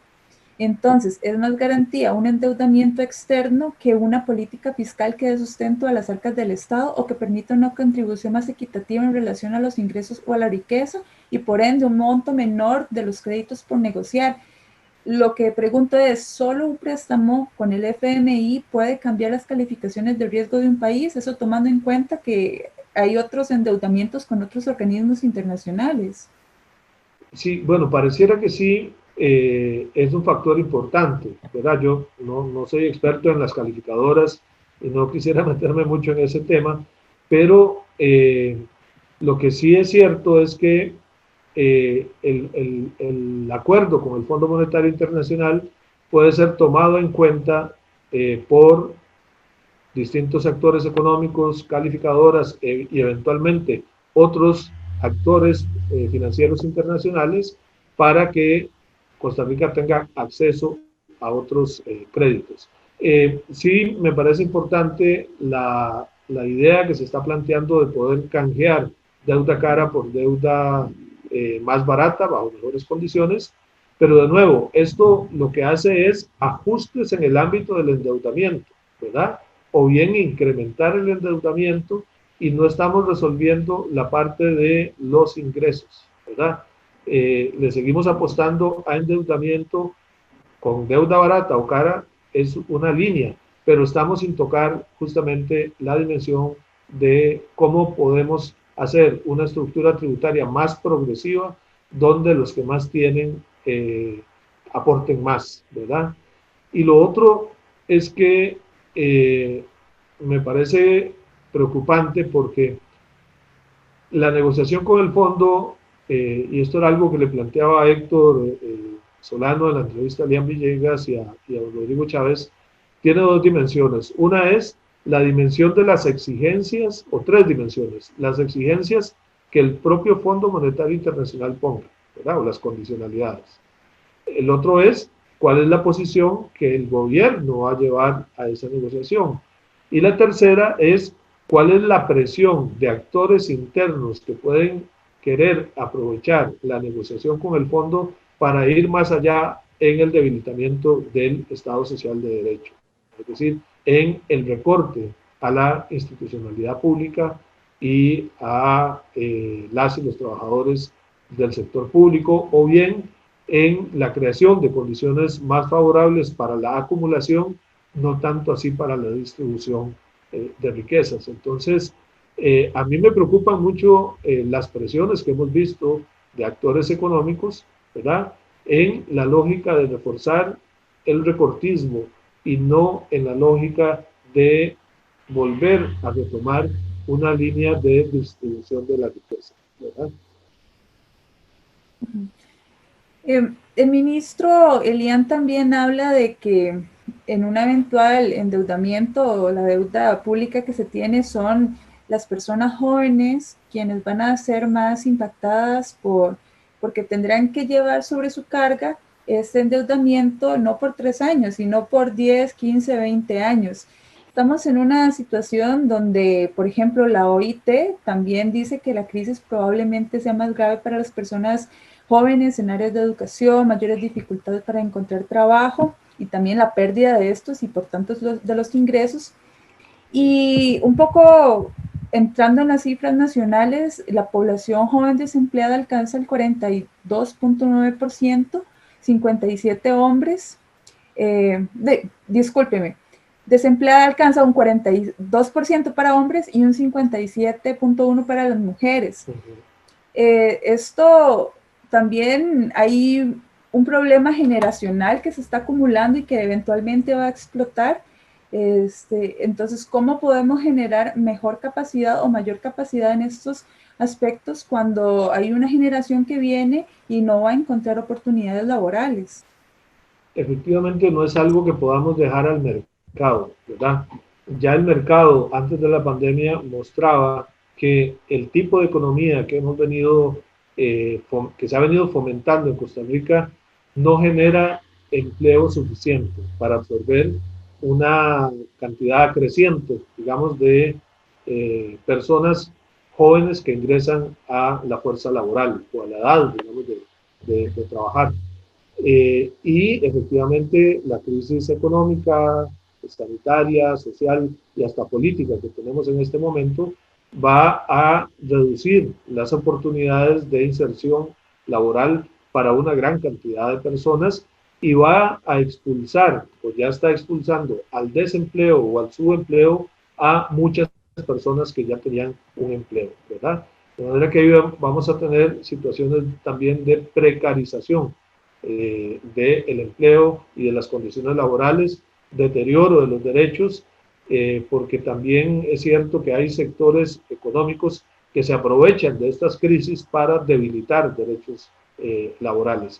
Entonces, es más garantía un endeudamiento externo que una política fiscal que dé sustento a las arcas del Estado o que permita una contribución más equitativa en relación a los ingresos o a la riqueza y por ende un monto menor de los créditos por negociar. Lo que pregunto es, ¿solo un préstamo con el FMI puede cambiar las calificaciones de riesgo de un país? Eso tomando en cuenta que hay otros endeudamientos con otros organismos internacionales. Sí, bueno, pareciera que sí, es un factor importante, ¿verdad? Yo no soy experto en las calificadoras y no quisiera meterme mucho en ese tema, pero lo que sí es cierto es que el acuerdo con el Fondo Monetario Internacional puede ser tomado en cuenta por distintos actores económicos, calificadoras y eventualmente otros actores financieros internacionales para que Costa Rica tenga acceso a otros créditos. Sí, me parece importante la idea que se está planteando de poder canjear deuda cara por deuda más barata, bajo mejores condiciones, pero de nuevo, esto lo que hace es ajustes en el ámbito del endeudamiento, ¿verdad? O bien incrementar el endeudamiento y no estamos resolviendo la parte de los ingresos, ¿verdad? Le seguimos apostando a endeudamiento con deuda barata o cara, es una línea, pero estamos sin tocar justamente la dimensión de cómo podemos hacer una estructura tributaria más progresiva donde los que más tienen aporten más, ¿verdad? Y lo otro es que me parece preocupante porque la negociación con el fondo, y esto era algo que le planteaba a Héctor Solano en la entrevista a Liam Villegas y a Rodrigo Chávez, tiene dos dimensiones. Una es la dimensión de las exigencias, o tres dimensiones, las exigencias que el propio Fondo Monetario Internacional ponga, ¿verdad? O las condicionalidades. El otro es cuál es la posición que el gobierno va a llevar a esa negociación. Y la tercera es cuál es la presión de actores internos que pueden querer aprovechar la negociación con el fondo para ir más allá en el debilitamiento del Estado Social de Derecho. Es decir, en el recorte a la institucionalidad pública y a las y los trabajadores del sector público, o bien en la creación de condiciones más favorables para la acumulación, no tanto así para la distribución de riquezas. Entonces, a mí me preocupan mucho las presiones que hemos visto de actores económicos, ¿verdad? En la lógica de reforzar el recortismo y no en la lógica de volver a retomar una línea de distribución de la riqueza, ¿verdad? El ministro Elian también habla de que en un eventual endeudamiento o la deuda pública que se tiene son las personas jóvenes quienes van a ser más impactadas porque tendrán que llevar sobre su carga este endeudamiento no por 3 años, sino por 10, 15, 20 años. Estamos en una situación donde, por ejemplo, la OIT también dice que la crisis probablemente sea más grave para las personas jóvenes en áreas de educación, mayores dificultades para encontrar trabajo y también la pérdida de estos y por tanto de los ingresos. Y un poco entrando en las cifras nacionales, la población joven desempleada alcanza el 42.9%, 57 hombres, discúlpeme, desempleada alcanza un 42% para hombres y un 57.1% para las mujeres. Esto también hay un problema generacional que se está acumulando y que eventualmente va a explotar. Entonces, ¿cómo podemos generar mejor capacidad o mayor capacidad en estos aspectos cuando hay una generación que viene y no va a encontrar oportunidades laborales? Efectivamente, no es algo que podamos dejar al mercado, ¿verdad? Ya el mercado antes de la pandemia mostraba que el tipo de economía que hemos venido, que se ha venido fomentando en Costa Rica, no genera empleo suficiente para absorber una cantidad creciente, digamos, de personas jóvenes que ingresan a la fuerza laboral o a la edad, digamos, de trabajar. Y efectivamente la crisis económica, sanitaria, social y hasta política que tenemos en este momento va a reducir las oportunidades de inserción laboral para una gran cantidad de personas y va a expulsar, o ya está expulsando al desempleo o al subempleo a muchas personas que ya tenían un empleo, ¿verdad? De manera que vamos a tener situaciones también de precarización del empleo y de las condiciones laborales, deterioro de los derechos, porque también es cierto que hay sectores económicos que se aprovechan de estas crisis para debilitar derechos laborales.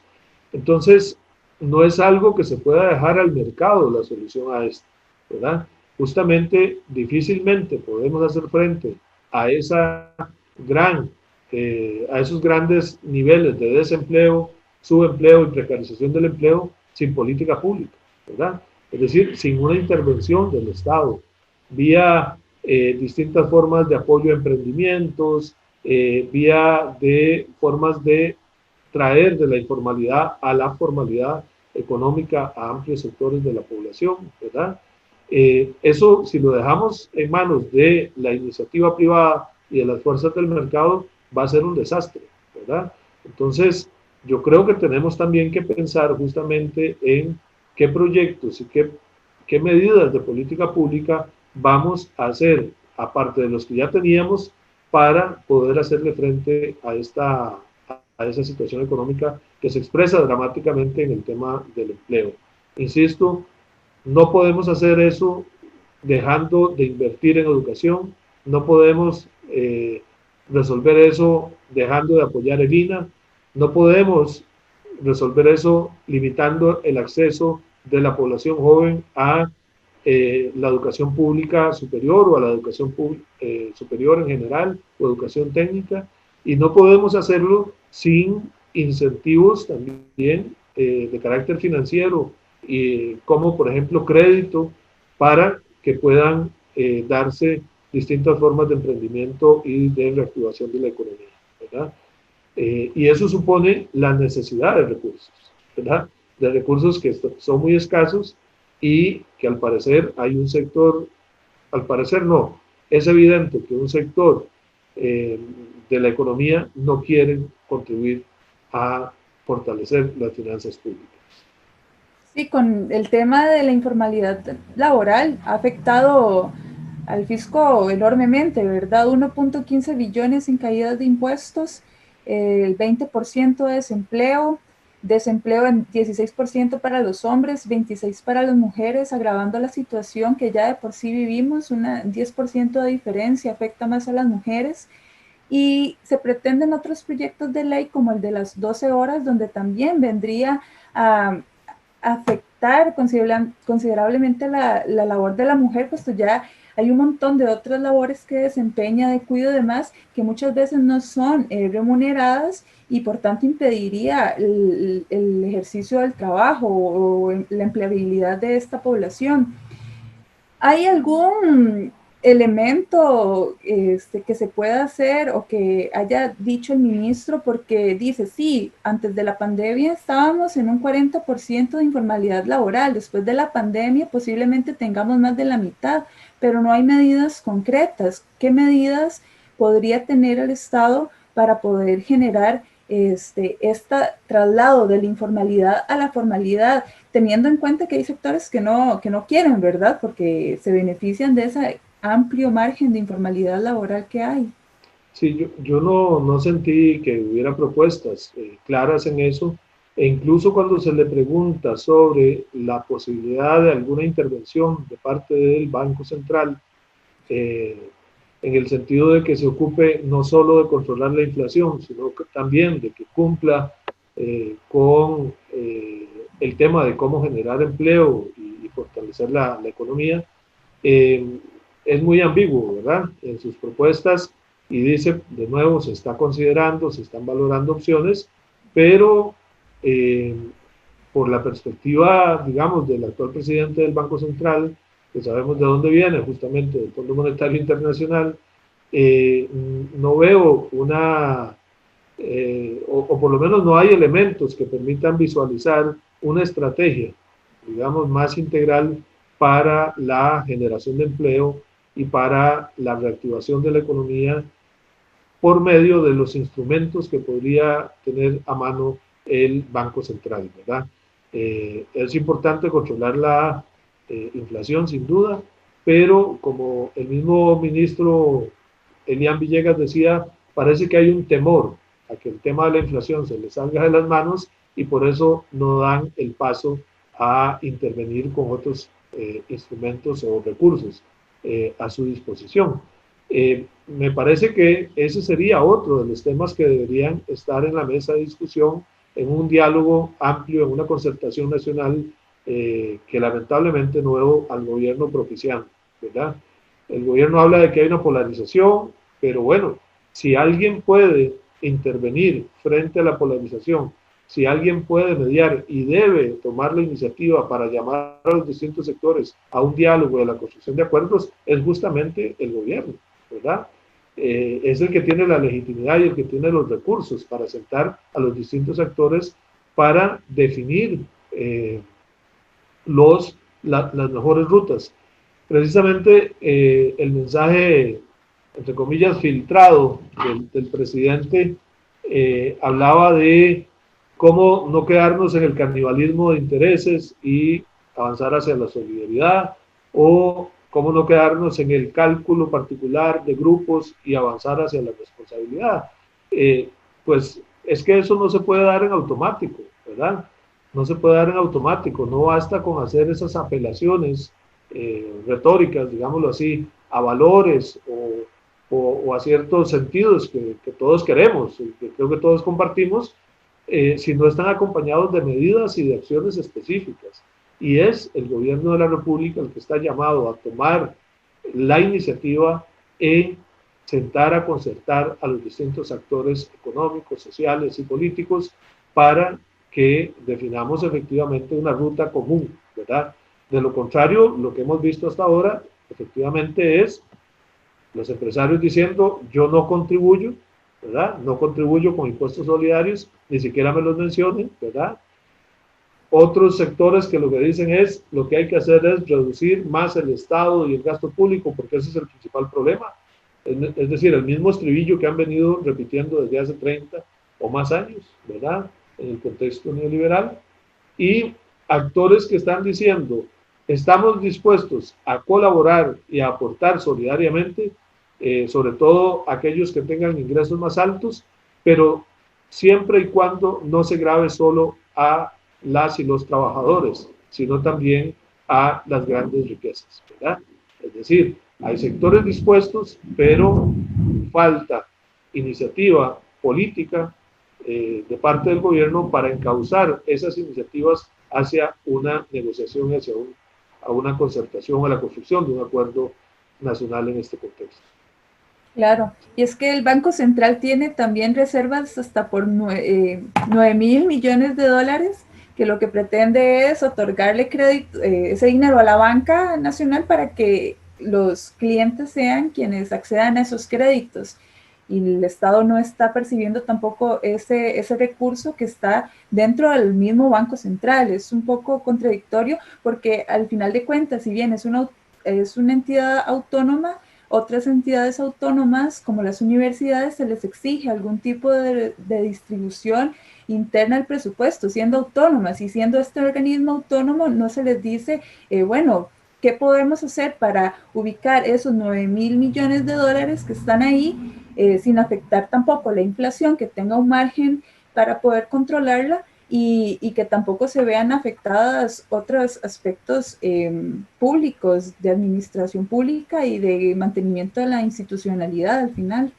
Entonces, no es algo que se pueda dejar al mercado la solución a esto, ¿verdad? Justamente, difícilmente podemos hacer frente a esa gran a esos grandes niveles de desempleo, subempleo y precarización del empleo sin política pública, ¿verdad? Es decir, sin una intervención del Estado, vía distintas formas de apoyo a emprendimientos, vía de formas de traer de la informalidad a la formalidad económica a amplios sectores de la población, ¿verdad? Eso, si lo dejamos en manos de la iniciativa privada y de las fuerzas del mercado, va a ser un desastre, ¿verdad? Entonces, yo creo que tenemos también que pensar justamente en qué proyectos y qué medidas de política pública vamos a hacer, aparte de los que ya teníamos, para poder hacerle frente a esa situación económica que se expresa dramáticamente en el tema del empleo. Insisto, no podemos hacer eso dejando de invertir en educación, no podemos resolver eso dejando de apoyar el INA, no podemos resolver eso limitando el acceso de la población joven a la educación pública superior o a la educación superior en general o educación técnica, y no podemos hacerlo sin incentivos también de carácter financiero, como por ejemplo crédito, para que puedan darse distintas formas de emprendimiento y de reactivación de la economía, ¿verdad? Y eso supone la necesidad de recursos, ¿verdad? De recursos que son muy escasos y que al parecer hay un sector, al parecer no, es evidente que un sector de la economía no quiere contribuir a fortalecer las finanzas públicas. Sí, con el tema de la informalidad laboral ha afectado al fisco enormemente, ¿verdad? 1.15 billones en caídas de impuestos, el 20% de desempleo, desempleo en 16% para los hombres, 26% para las mujeres, agravando la situación que ya de por sí vivimos, un 10% de diferencia afecta más a las mujeres. Y se pretenden otros proyectos de ley como el de las 12 horas, donde también vendría a afectar considerablemente la labor de la mujer, puesto ya hay un montón de otras labores que desempeña de cuidado y demás que muchas veces no son remuneradas y por tanto impediría el ejercicio del trabajo o la empleabilidad de esta población. ¿Hay algún elemento que se pueda hacer o que haya dicho el ministro? Porque dice, sí, antes de la pandemia estábamos en un 40% de informalidad laboral, después de la pandemia posiblemente tengamos más de la mitad, pero no hay medidas concretas. ¿Qué medidas podría tener el Estado para poder generar este traslado de la informalidad a la formalidad, teniendo en cuenta que hay sectores que no quieren, ¿verdad? Porque se benefician de ese amplio margen de informalidad laboral que hay. Sí, yo no sentí que hubiera propuestas claras en eso, e incluso cuando se le pregunta sobre la posibilidad de alguna intervención de parte del Banco Central, eh, en el sentido de que se ocupe no solo de controlar la inflación, sino también de que cumpla con el tema de cómo generar empleo y fortalecer la economía, eh, es muy ambiguo, ¿verdad? En sus propuestas, y dice, de nuevo, se está considerando, se están valorando opciones, pero eh, por la perspectiva, digamos, del actual presidente del Banco Central, que sabemos de dónde viene, justamente del Fondo Monetario Internacional, no veo o por lo menos no hay elementos que permitan visualizar una estrategia, digamos, más integral para la generación de empleo y para la reactivación de la economía por medio de los instrumentos que podría tener a mano el Banco Central, ¿verdad? Es importante controlar la inflación, sin duda, pero como el mismo ministro Elian Villegas decía, parece que hay un temor a que el tema de la inflación se les salga de las manos y por eso no dan el paso a intervenir con otros instrumentos o recursos a su disposición. Me parece que ese sería otro de los temas que deberían estar en la mesa de discusión, en un diálogo amplio, en una concertación nacional que lamentablemente no veo al gobierno propiciando, ¿verdad? El gobierno habla de que hay una polarización, pero bueno, si alguien puede intervenir frente a la polarización, si alguien puede mediar y debe tomar la iniciativa para llamar a los distintos sectores a un diálogo y a la construcción de acuerdos, es justamente el gobierno, ¿verdad? Es el que tiene la legitimidad y el que tiene los recursos para sentar a los distintos actores para definir las mejores rutas. Precisamente el mensaje, entre comillas, filtrado del presidente hablaba de cómo no quedarnos en el canibalismo de intereses y avanzar hacia la solidaridad, o cómo no quedarnos en el cálculo particular de grupos y avanzar hacia la responsabilidad. Pues es que eso no se puede dar en automático, ¿verdad? No se puede dar en automático, no basta con hacer esas apelaciones retóricas, digámoslo así, a valores o a ciertos sentidos que todos queremos y que creo que todos compartimos, si no están acompañados de medidas y de acciones específicas. Y es el gobierno de la República el que está llamado a tomar la iniciativa en sentar a concertar a los distintos actores económicos, sociales y políticos para que definamos efectivamente una ruta común, ¿verdad? De lo contrario, lo que hemos visto hasta ahora efectivamente es los empresarios diciendo yo no contribuyo, ¿verdad? No contribuyo con impuestos solidarios, ni siquiera me los mencionen, ¿verdad? Otros sectores que lo que dicen es lo que hay que hacer es reducir más el Estado y el gasto público porque ese es el principal problema. Es decir, el mismo estribillo que han venido repitiendo desde hace 30 o más años, ¿verdad? En el contexto neoliberal. Y actores que están diciendo estamos dispuestos a colaborar y a aportar solidariamente, sobre todo aquellos que tengan ingresos más altos, pero siempre y cuando no se grave solo a las y los trabajadores, sino también a las grandes riquezas, ¿verdad? Es decir, hay sectores dispuestos, pero falta iniciativa política de parte del gobierno para encauzar esas iniciativas hacia una negociación, hacia a una concertación, a la construcción de un acuerdo nacional en este contexto. Claro, y es que el Banco Central tiene también reservas hasta por 9.000 millones de dólares, que lo que pretende es otorgarle crédito, ese dinero a la banca nacional para que los clientes sean quienes accedan a esos créditos. Y el Estado no está percibiendo tampoco ese recurso que está dentro del mismo Banco Central. Es un poco contradictorio porque al final de cuentas, si bien es una entidad autónoma, otras entidades autónomas, como las universidades, se les exige algún tipo de distribución interna al presupuesto, siendo autónomas, y siendo este organismo autónomo, no se les dice, bueno, ¿qué podemos hacer para ubicar esos 9.000 millones de dólares que están ahí sin afectar tampoco la inflación, que tenga un margen para poder controlarla? Y que tampoco se vean afectadas otros aspectos públicos de administración pública y de mantenimiento de la institucionalidad al final.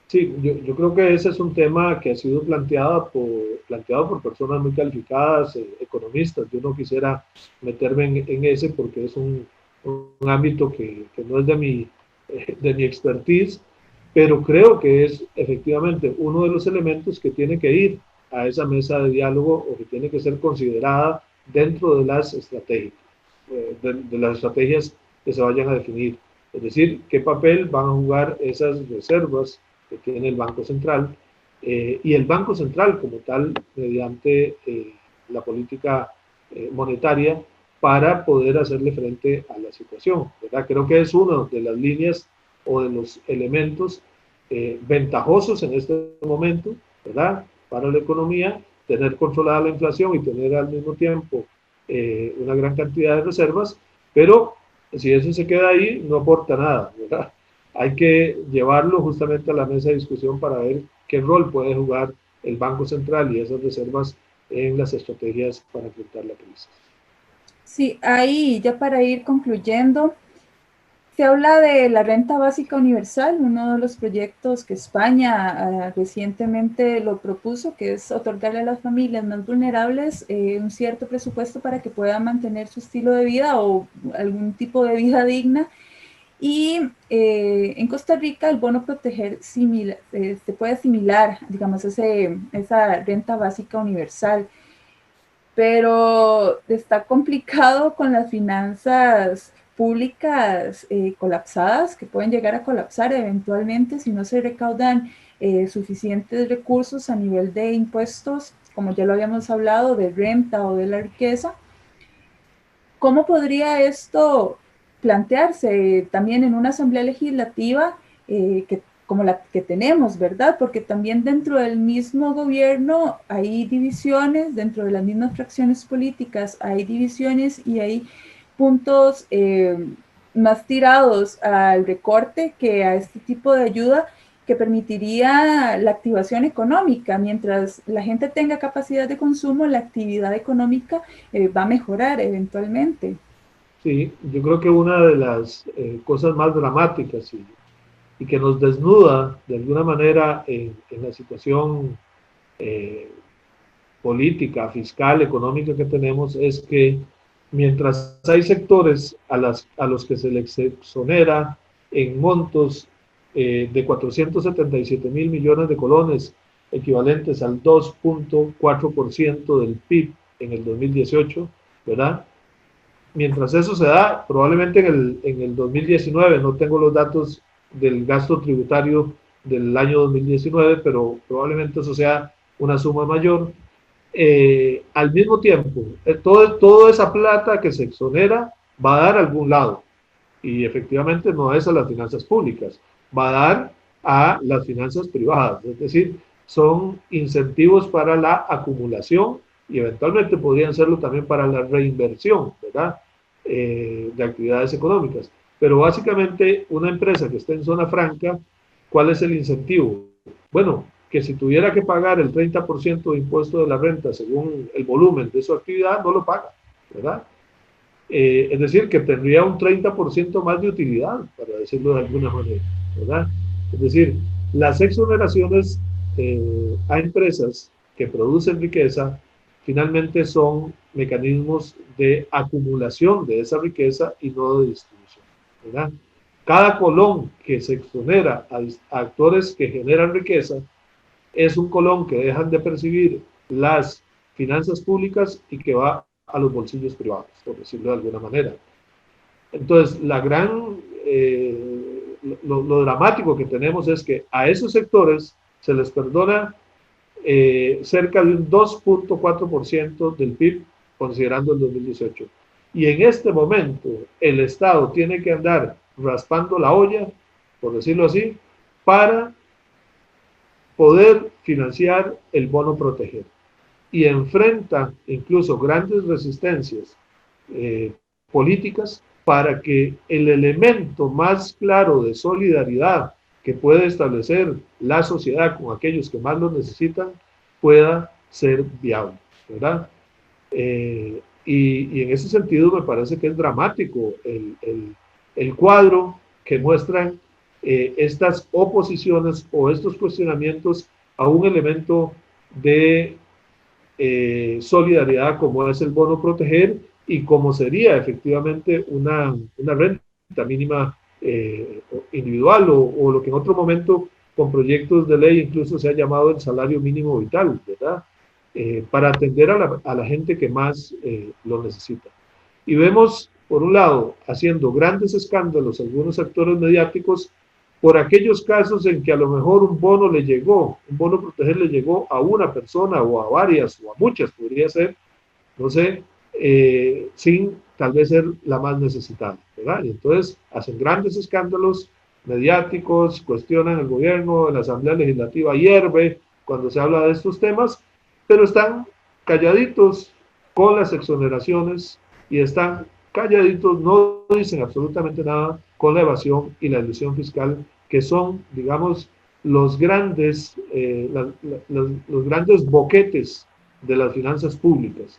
Sí, yo creo que ese es un tema que ha sido planteado por personas muy calificadas, economistas. Yo no quisiera meterme en ese porque es un ámbito que no es de mi expertise, pero creo que es efectivamente uno de los elementos que tiene que ir a esa mesa de diálogo o que tiene que ser considerada dentro de las estrategias, de las estrategias que se vayan a definir. Es decir, qué papel van a jugar esas reservas que tiene el Banco Central y el Banco Central como tal mediante la política monetaria para poder hacerle frente a la situación, ¿verdad? Creo que es una de las líneas o de los elementos ventajosos en este momento, ¿verdad? Para la economía, tener controlada la inflación y tener al mismo tiempo una gran cantidad de reservas, pero si eso se queda ahí, no aporta nada, ¿verdad? Hay que llevarlo justamente a la mesa de discusión para ver qué rol puede jugar el Banco Central y esas reservas en las estrategias para enfrentar la crisis. Sí, ahí ya para ir concluyendo, se habla de la renta básica universal, uno de los proyectos que España recientemente lo propuso, que es otorgarle a las familias más vulnerables un cierto presupuesto para que puedan mantener su estilo de vida o algún tipo de vida digna. Y en Costa Rica el bono proteger se puede asimilar, digamos, esa renta básica universal, pero está complicado con las finanzas públicas colapsadas, que pueden llegar a colapsar eventualmente si no se recaudan suficientes recursos a nivel de impuestos, como ya lo habíamos hablado, de renta o de la riqueza. ¿Cómo podría esto plantearse también en una asamblea legislativa como la que tenemos, ¿verdad? Porque también dentro del mismo gobierno hay divisiones, dentro de las mismas fracciones políticas hay divisiones y hay puntos más tirados al recorte que a este tipo de ayuda que permitiría la activación económica. Mientras la gente tenga capacidad de consumo, la actividad económica va a mejorar eventualmente. Sí, yo creo que una de las cosas más dramáticas y que nos desnuda de alguna manera en la situación eh, política, fiscal, económica que tenemos es que mientras hay sectores a los que se les exonera en montos de 477 mil millones de colones, equivalentes al 2.4% del PIB en el 2018, ¿verdad? Mientras eso se da, probablemente en el 2019, no tengo los datos del gasto tributario del año 2019, pero probablemente eso sea una suma mayor. Al mismo tiempo, toda esa plata que se exonera va a dar a algún lado y efectivamente no es a las finanzas públicas, va a dar a las finanzas privadas, es decir, son incentivos para la acumulación y eventualmente podrían serlo también para la reinversión, ¿verdad? De actividades económicas. Pero básicamente una empresa que esté en zona franca, ¿cuál es el incentivo? Bueno, que si tuviera que pagar el 30% de impuesto de la renta según el volumen de su actividad, no lo paga, ¿verdad? Es decir, que tendría un 30% más de utilidad, para decirlo de alguna manera, ¿verdad? Es decir, las exoneraciones a empresas que producen riqueza finalmente son mecanismos de acumulación de esa riqueza y no de distribución, ¿verdad? Cada colón que se exonera a actores que generan riqueza es un colón que dejan de percibir las finanzas públicas y que va a los bolsillos privados, por decirlo de alguna manera. Entonces, lo dramático que tenemos es que a esos sectores se les perdona cerca de un 2.4% del PIB, considerando el 2018. Y en este momento, el Estado tiene que andar raspando la olla, por decirlo así, para poder financiar el bono proteger. Y enfrenta incluso grandes resistencias eh, políticas para que el elemento más claro de solidaridad que puede establecer la sociedad con aquellos que más lo necesitan pueda ser viable, ¿verdad? Y en ese sentido me parece que es dramático el cuadro que muestran estas oposiciones o estos cuestionamientos a un elemento de solidaridad como es el bono proteger y como sería efectivamente una renta mínima individual o lo que en otro momento con proyectos de ley incluso se ha llamado el salario mínimo vital, ¿verdad? Para atender a la gente que más lo necesita. Y vemos, por un lado, haciendo grandes escándalos algunos actores mediáticos por aquellos casos en que a lo mejor un bono proteger le llegó a una persona o a varias o a muchas, podría ser, no sé, sin tal vez ser la más necesitada, ¿verdad? Y entonces hacen grandes escándalos mediáticos, cuestionan el gobierno, la Asamblea Legislativa hierve cuando se habla de estos temas, pero están calladitos con las exoneraciones y están calladitos, no dicen absolutamente nada con la evasión y la ilusión fiscal, que son, digamos, los grandes boquetes de las finanzas públicas.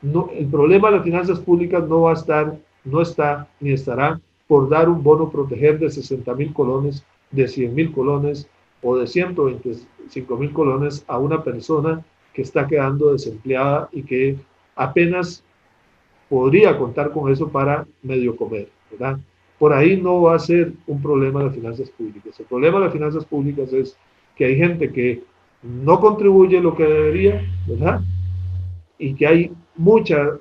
No, el problema de las finanzas públicas no va a estar, no está ni estará por dar un bono proteger de 60,000 colones, de 100,000 colones o de 125,000 colones a una persona que está quedando desempleada y que apenas podría contar con eso para medio comer, ¿verdad? por ahí no va a ser un problema de finanzas públicas. El problema de las finanzas públicas es que hay gente que no contribuye lo que debería, ¿verdad? Y que hay mucha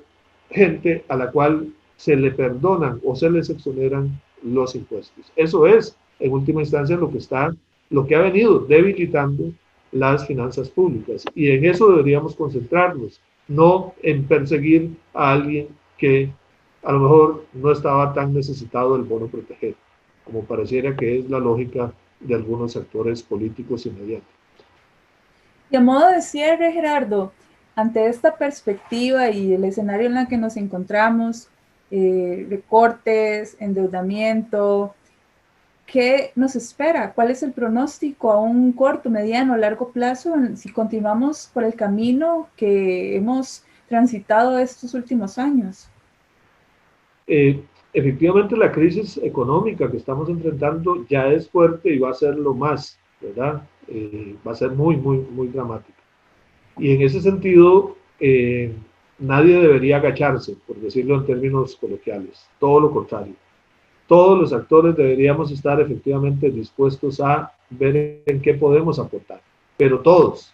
gente a la cual se le perdonan o se les exoneran los impuestos. Eso es, en última instancia, lo que ha venido debilitando las finanzas públicas. Y en eso deberíamos concentrarnos, no en perseguir a alguien que a lo mejor no estaba tan necesitado del bono proteger, como pareciera que es la lógica de algunos sectores políticos inmediatos. Y a modo de cierre, Gerardo, ante esta perspectiva y el escenario en el que nos encontramos, recortes, endeudamiento, ¿qué nos espera? ¿Cuál es el pronóstico a un corto, mediano, largo plazo si continuamos por el camino que hemos transitado estos últimos años? Efectivamente, la crisis económica que estamos enfrentando ya es fuerte y va a ser lo más, ¿verdad? Va a ser muy, muy, muy dramática. Y en ese sentido, nadie debería agacharse, por decirlo en términos coloquiales, todo lo contrario. Todos los actores deberíamos estar efectivamente dispuestos a ver en qué podemos aportar, pero todos.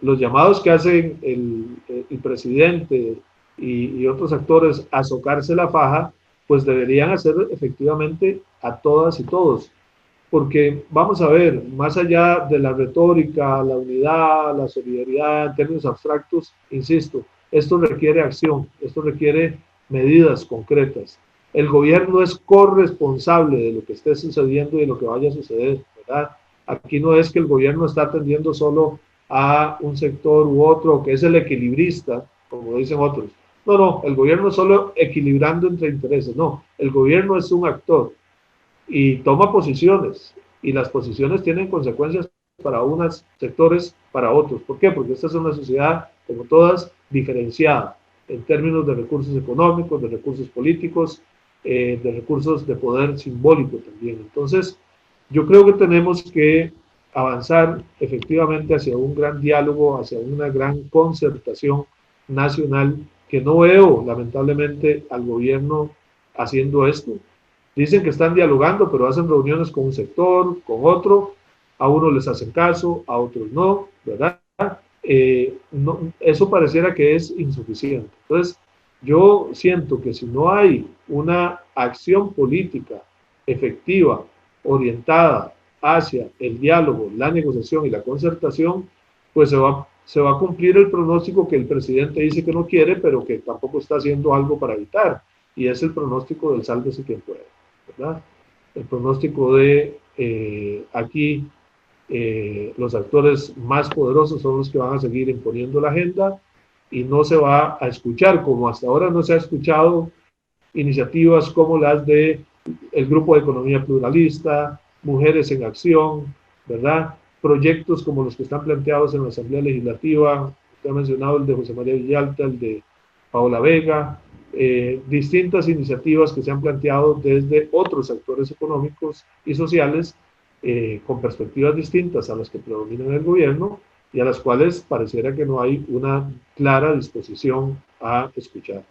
Los llamados que hacen el presidente y otros actores a socarse la faja, pues deberían hacer efectivamente a todas y todos. Porque vamos a ver, más allá de la retórica, la unidad, la solidaridad en términos abstractos, insisto, esto requiere acción, esto requiere medidas concretas. El gobierno es corresponsable de lo que esté sucediendo y de lo que vaya a suceder, ¿verdad? Aquí no es que el gobierno está atendiendo solo a un sector u otro, que es el equilibrista, como dicen otros. No, no, el gobierno solo equilibrando entre intereses, no, el gobierno es un actor y toma posiciones, y las posiciones tienen consecuencias para unos sectores, para otros. ¿Por qué? Porque esta es una sociedad, como todas, diferenciada en términos de recursos económicos, de recursos políticos, de recursos de poder simbólico también. Entonces, yo creo que tenemos que avanzar efectivamente hacia un gran diálogo, hacia una gran concertación nacional, que no veo lamentablemente al gobierno haciendo esto. Dicen que están dialogando, pero hacen reuniones con un sector, con otro, a unos les hacen caso, a otros no, ¿verdad? No, eso pareciera que es insuficiente. Entonces, yo siento que si no hay una acción política efectiva, orientada hacia el diálogo, la negociación y la concertación, pues se va a cumplir el pronóstico que el presidente dice que no quiere, pero que tampoco está haciendo algo para evitar, y es el pronóstico del sálvese quien pueda, ¿verdad? El pronóstico de aquí los actores más poderosos son los que van a seguir imponiendo la agenda y no se va a escuchar, como hasta ahora no se ha escuchado, iniciativas como las de el Grupo de Economía Pluralista, Mujeres en Acción, ¿verdad? Proyectos como los que están planteados en la Asamblea Legislativa, usted ha mencionado el de José María Villalta, el de Paola Vega, distintas iniciativas que se han planteado desde otros sectores económicos y sociales con perspectivas distintas a las que predominan en el gobierno y a las cuales pareciera que no hay una clara disposición a escuchar.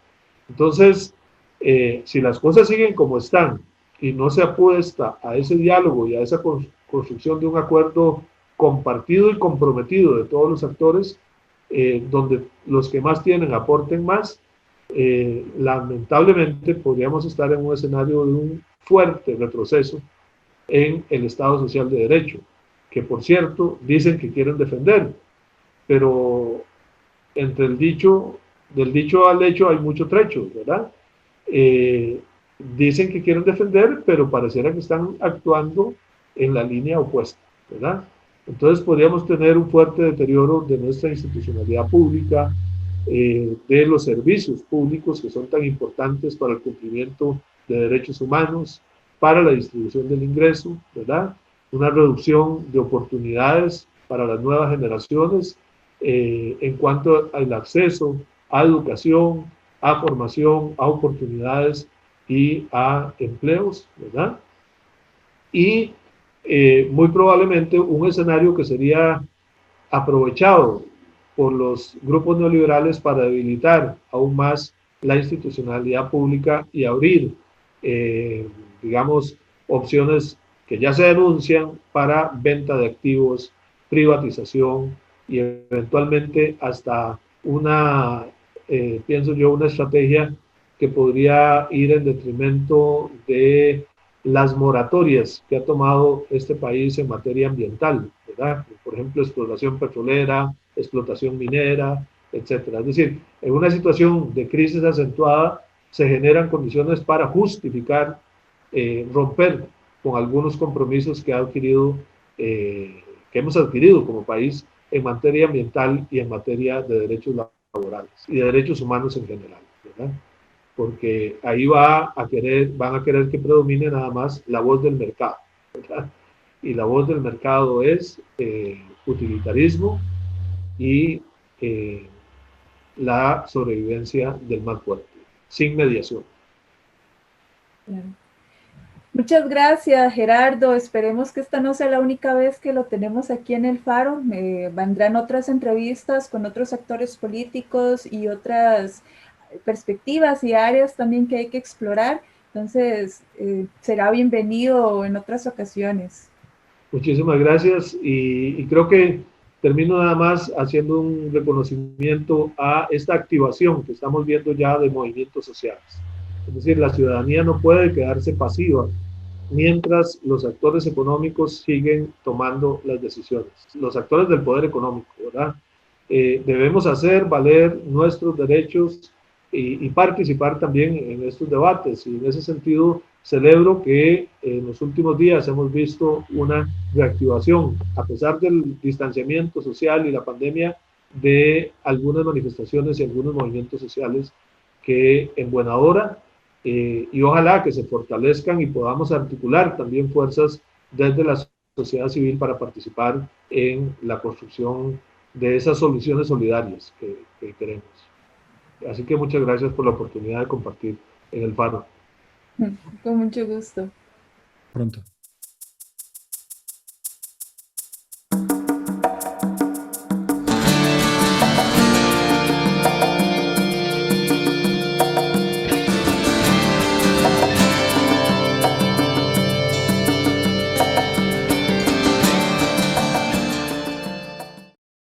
Entonces, si las cosas siguen como están y no se apuesta a ese diálogo y a esa construcción de un acuerdo compartido y comprometido de todos los actores, donde los que más tienen aporten más, lamentablemente podríamos estar en un escenario de un fuerte retroceso en el Estado Social de Derecho, que por cierto dicen que quieren defender, pero entre del dicho al hecho hay mucho trecho, ¿verdad? Dicen que quieren defender, pero pareciera que están actuando en la línea opuesta, ¿verdad? Entonces podríamos tener un fuerte deterioro de nuestra institucionalidad pública, de los servicios públicos que son tan importantes para el cumplimiento de derechos humanos, para la distribución del ingreso, ¿verdad? Una reducción de oportunidades para las nuevas generaciones en cuanto al acceso a educación, a formación, a oportunidades y a empleos, ¿verdad? Y muy probablemente un escenario que sería aprovechado por los grupos neoliberales para debilitar aún más la institucionalidad pública y abrir digamos, opciones que ya se denuncian para venta de activos, privatización y eventualmente hasta una, pienso yo, una estrategia que podría ir en detrimento de las moratorias que ha tomado este país en materia ambiental, ¿verdad? Por ejemplo, explotación petrolera, explotación minera, etcétera. Es decir, en una situación de crisis acentuada se generan condiciones para justificar romper con algunos compromisos que ha adquirido, que hemos adquirido como país en materia ambiental y en materia de derechos laborales y de derechos humanos en general, ¿verdad? Porque ahí van a querer que predomine nada más la voz del mercado, ¿verdad? Y la voz del mercado es utilitarismo y eh, la sobrevivencia del más fuerte, sin mediación. Claro. Muchas gracias, Gerardo. Esperemos que esta no sea la única vez que lo tenemos aquí en el Faro. Vendrán otras entrevistas con otros actores políticos y otras perspectivas y áreas también que hay que explorar. Entonces, será bienvenido en otras ocasiones. Muchísimas gracias y creo que termino nada más haciendo un reconocimiento a esta activación que estamos viendo ya de movimientos sociales. Es decir, la ciudadanía no puede quedarse pasiva mientras los actores económicos siguen tomando las decisiones. Los actores del poder económico, ¿verdad? Debemos hacer valer nuestros derechos y participar también en estos debates. Y en ese sentido, celebro que en los últimos días hemos visto una reactivación, a pesar del distanciamiento social y la pandemia, de algunas manifestaciones y algunos movimientos sociales que en buena hora y ojalá que se fortalezcan y podamos articular también fuerzas desde la sociedad civil para participar en la construcción de esas soluciones solidarias que queremos. Así que muchas gracias por la oportunidad de compartir en el Faro. Con mucho gusto. Pronto.